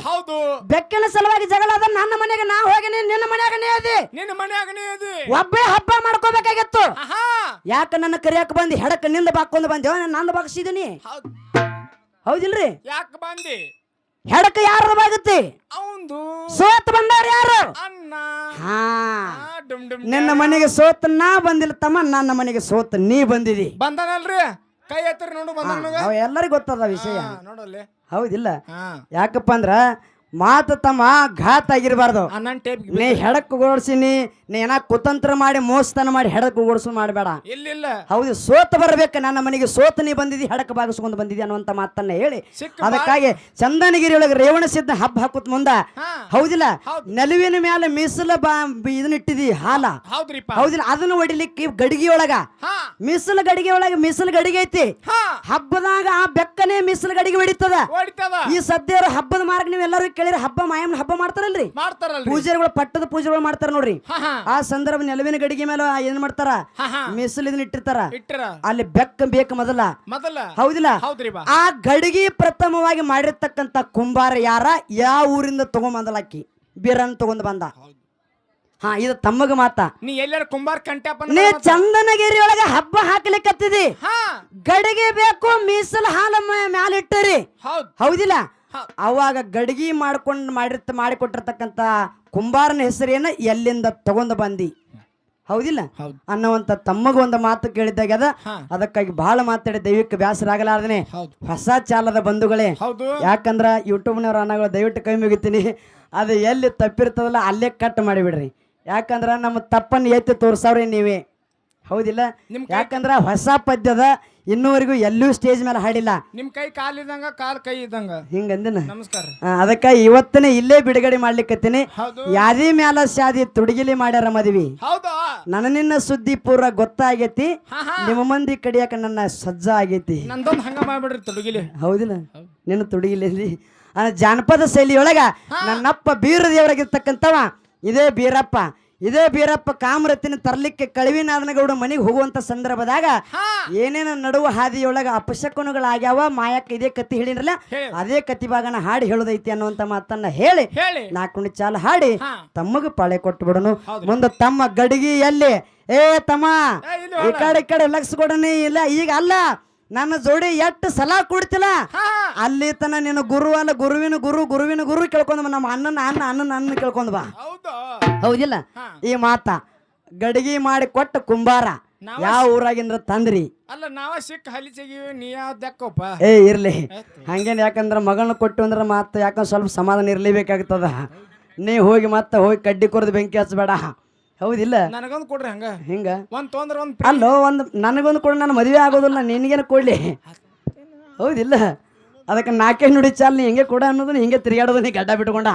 ಬೆಕ್ಕಿನ ಸಲುವಾಗಿ ಜಗಳ ಅದ. ನನ್ನ ಮನೆಗೆ ನಾ ಹೋಗೇನೆ, ನಿನ್ನ ಮನೆಯಾಗನೇ ಅದಿ. ಒಬ್ಬೇ ಹಬ್ಬ ಮಾಡ್ಕೋಬೇಕಾಗಿತ್ತು. ಯಾಕ ನನ್ನ ಕರಿಯಾಕ ಬಂದಿ? ಹೆಡಕ ನಿಂದ ಬಾಕೊಂಡ್ ಬಂದೇವ, ನಂದು ಬಾಗಿಸಿದೀನಿ. ಹೌದಿಲ್ರಿ? ಯಾಕ ಬಂದಿ? ಹೆಡಕ ಯಾರು ಬಾಗತ್ತಿ? ಸೋತ್ ಬಂದಾರ ಯಾರು? ನಿನ್ನ ಮನೆಗೆ ಸೋತ್ ನಾ ಬಂದಿಲ್ಲ ತಮ್ಮ, ನನ್ನ ಮನೆಗೆ ಸೋತ್ ನೀ ಬಂದಿದಿ. ಬಂದನಲ್ರಿ? ಕೈ ಎತ್ತರಿ ನೋಡು. ಎಲ್ಲರಿಗೂ ಗೊತ್ತದ ವಿಷಯ, ಹೌದಿಲ್ಲ? ಯಾಕಪ್ಪ ಅಂದ್ರ ಮಾತು ತಮ್ಮ ಘಾತ್ ಆಗಿರ್ಬಾರ್ದು. ನೀ ಹೆಡಕ್ ಓಡಿಸಿನಿ, ನೀ ಏನ ಕುತಂತ್ರ ಮಾಡಿ ಮೋಸ್ತನ ಮಾಡಿ ಹೆಡಕ್ ಓಡಿಸು ಮಾಡಬೇಡ. ಹೌದು, ಸೋತ ಬರ್ಬೇಕ. ನನ್ನ ಮನೆಗೆ ಸೋತ ನೀ ಬಂದಿದಿ, ಹೆಡಕ್ ಬಾಗಿಸ್ಕೊಂಡು ಬಂದಿದಿ ಅನ್ನುವಂತ ಮಾತನ್ನ ಹೇಳಿ ಅದಕ್ಕಾಗಿ ಚಂದನಗಿರಿ ಒಳಗೆ ರೇವಣ ಸಿದ್ಧ ಹಬ್ಬ ಹಾಕುತ್ತ ಮುಂದ, ಹೌದಿಲ್ಲ? ನೆಲುವಿನ ಮೇಲೆ ಮೀಸಲ ಇದನ್ನ ಇಟ್ಟಿದಿ ಹಾಲ, ಹೌದಿಲ್ಲ? ಅದನ್ನ ಹೊಡಿಲಿಕ್ಕೆ ಗಡಿಗೆಯೊಳಗ ಮೀಸಲು ಗಡಿಗೆ ಒಳಗೆ ಮೀಸಲು ಗಡಿಗೆ ಐತಿ. ಹಬ್ಬದಾಗ ಆ ಬೆಕ್ಕನೇ ಮೀಸಲು ಗಡಿಗೆ ಹೊಡಿತದ. ಈ ಸದ್ಯ ಹಬ್ಬದ ಮಾರ್ಗ ನೀವೆಲ್ಲರೂ ಕೇಳಿರಿ, ಹಬ್ಬ ಮಾಯಮ್ಮನ ಹಬ್ಬ ಮಾಡ್ತಾರಲ್ರಿ, ಪೂಜಾರಿಗಳು ಪಟ್ಟದ ಪೂಜೆಗಳು ಮಾಡ್ತಾರ ನೋಡ್ರಿ. ಆ ಸಂದರ್ಭ ನೆಲವಿನ ಗಡಿಗೆ ಮೇಲೆ ಏನ್ ಮಾಡ್ತಾರ? ಮೀಸಲು ಇದನ್ನ ಇಟ್ಟಿರ್ತಾರ. ಅಲ್ಲಿ ಬೆಕ್ಕ ಬೇಕು ಮೊದಲ, ಹೌದಿಲ್ಲ? ಆ ಗಡಿಗೆ ಪ್ರಥಮವಾಗಿ ಮಾಡಿರ್ತಕ್ಕಂತ ಕುಂಬಾರ ಯಾರ, ಯಾವ ಊರಿಂದ ತಗೊಂಬಂದಲಾಕಿ ಬೀರನ್ ತಗೊಂಡ್ ಬಂದ. ಇದು ತಮ್ಮಗ ಮಾತ. ನೀ ಎಲ್ಲಾರ ಕುಂಬಾರ ಕಂಟ್ಯಾಪ ನೀ ಚಂದನಗಿರಿ ಒಳಗ ಹಬ್ಬ ಹಾಕ್ಲಿಕ್ಕತ್ತಿದಿ, ಗಡಿಗೆ ಬೇಕು, ಮೀಸಲು ಹಾಲ ಮ್ಯಾಲ ಇಟ್ಟರಿ, ಹೌದಿಲ್ಲ? ಅವಾಗ ಗಡಿಗೆ ಮಾಡಿಕೊಟ್ಟಿರ್ತಕ್ಕಂತ ಕುಂಬಾರನ ಹೆಸರೇನ ಎಲ್ಲಿಂದ ತಗೊಂಡ ಬಂದಿ, ಹೌದಿಲ್ಲ ಅನ್ನುವಂತ ತಮ್ಮಗ ಒಂದು ಮಾತು ಕೇಳಿದಾಗ ಅದ. ಅದಕ್ಕಾಗಿ ಬಹಳ ಮಾತಾಡಿ ದೈವಿಕ ಬ್ಯಾಸರ ಆಗಲಾರ್ದನೆ ಹೊಸ ಚಾಲದ ಬಂಧುಗಳೇ. ಯಾಕಂದ್ರ ಯೂಟ್ಯೂಬ್ನವ್ರ ಅನ್ನಗಳು ದಯವಿಟ್ಟು ಕೈ ಮುಗಿತೀನಿ, ಅದು ಎಲ್ಲಿ ತಪ್ಪಿರ್ತದಲ್ಲ ಅಲ್ಲೇ ಕಟ್ ಮಾಡಿಬಿಡ್ರಿ. ಯಾಕಂದ್ರ ನಮ್ಮ ತಪ್ಪನ್ನು ಎತ್ತಿ ತೋರ್ಸವ್ರಿ ನೀವೇ, ಹೌದಿಲ್ಲ ಯಾಕಂದ್ರ ಹೊಸ ಪದ್ಯದ ಇನ್ನೂವರೆಗೂ ಎಲ್ಲೂ ಸ್ಟೇಜ್ ಮೇಲೆ ಹಾಡಿಲ್ಲ. ನಿಮ್ ಕೈ ಕಾಲಿದ್ದಂಗ ಕಾಲ್ ಕೈ ಇದ್ದಂಗ ಹಿಂಗಂದಿನ. ನಮಸ್ಕಾರ. ಅದಕ್ಕ ಇವತ್ತನೇ ಇಲ್ಲೇ ಬಿಡುಗಡೆ ಮಾಡ್ಲಿಕ್ಕತ್ತೀನಿ. ಯಾದಿ ಮ್ಯಾಲ ಶಾದಿ ತುಡುಗಿಲಿ ಮಾಡ್ಯಾರ ಮದ್ವಿ. ಹೌದಾ ನನ್ನ ನಿನ್ನ ಸುದ್ದಿ ಪೂರ ಗೊತ್ತಾಗೈತಿ. ನಿಮ್ಮ ಮಂದಿ ಕಡಿಯಾಕ ನನ್ನ ಸಜ್ಜ ಆಗೈತಿ. ನಂದೊಂದು ಹಂಗ ಮಾಡ್ಬಿಡ್ರಿ ತುಡುಗಿಲಿ. ಹೌದಿಲ್ಲ ನಿನ್ನ ತುಡುಗಿಲಿ ಜಾನಪದ ಶೈಲಿಯೊಳಗ ನನ್ನಪ್ಪ ಬೀರ ದೇವರಾಗಿರ್ತಕ್ಕಂಥವ ಇದೇ ಬೀರಪ್ಪ ಕಾಮರತಿನ ತರ್ಲಿಕ್ಕೆ ಕಳವಿನಾದನಗೌಡ ಮನೆಗೆ ಹೋಗುವಂತ ಸಂದರ್ಭದಾಗ ಏನೇನ ನಡುವ ಹಾದಿಯೊಳಗ ಅಪಶಕುನಗಳಾಗ್ಯಾವ ಮಾಯಕ್ಕ ಇದೇ ಕತ್ತಿ ಹೇಳಿರಲ್ಲ ಅದೇ ಕತ್ತಿ ಭಾಗನ ಹಾಡಿ ಹೇಳೋದೈತಿ ಅನ್ನುವಂತ ಮಾತನ್ನ ಹೇಳಿ 4 ಚಾಲ ಹಾಡಿ ತಮ್ಮಗ ಪಾಳೆ ಕೊಟ್ಟು ಬಿಡನು. ಮುಂದೆ ತಮ್ಮ ಗಡಿಗೆಯಲ್ಲಿ ತಮ್ಮ ಈ ಕಡೆ ಲಕ್ಷ ಕೊಡನಿ ಇಲ್ಲ ಈಗ ಅಲ್ಲ ನನ್ನ ಜೋಡಿ ಎಷ್ಟು ಸಲ ಕೊಡ್ತಿಲ್ಲ ಅಲ್ಲಿ ತನ ನೀನು ಗುರು ಅಲ್ಲ ಗುರುವಿನ ಗುರು ಕೇಳ್ಕೊಂಡ್ ನಮ್ಮ ಅಣ್ಣನ ಕೇಳ್ಕೊಂಡ್ ಬಾ. ಹೌದಿಲ್ಲ ಈ ಮಾತ ಗಡಿಗೆ ಮಾಡಿ ಕೊಟ್ಟ ಕುಂಬಾರ ಯಾವ ಊರಾಗಿಂದ್ರ ತಂದ್ರಿ ಅಲ್ಲ ನಾವ ಸಿಕ್ಕ ಹಲಿಚಗಿವಿ ನೀ ಯಾವ್ದಕ್ಕಪ್ಪ ಇರ್ಲಿ ಹಂಗೇನ್ ಯಾಕಂದ್ರ ಮಗಳನ್ನ ಕೊಟ್ಟು ಅಂದ್ರ ಮಾತ ಯಾಕಂದ್ರ ಸ್ವಲ್ಪ ಸಮಾಧಾನ ಇರ್ಲೇಬೇಕಾಗ್ತದ. ನೀ ಹೋಗಿ ಕಡ್ಡಿ ಕೊರ್ದು ಬೆಂಕಿ ಹಚ್ಚಬೇಡ. ಹೌದಿಲ್ಲ ನನಗೊಂದು ಕೊಡ್ರಿ ಹಂಗ ಹಿಂಗ ಅಲ್ಲೋ ಒಂದು ನನಗೊಂದು ಕೊಡು ನನ್ನ ಮದುವೆ ಆಗೋದಿಲ್ಲ ನಿನಗೇನು ಕೊಡ್ಲಿ. ಹೌದಿಲ್ಲ ಅದಕ್ಕೆ 4 ನುಡಿ ಚಾಲ್ ನೀ ಹಿಂಗೆ ಕೊಡ ಅನ್ನೋದನ್ನ ಹಿಂಗೆ ತಿರುಗಾಡೋದು ನೀ ಗಡ್ಡ ಬಿಟ್ಕೊಂಡ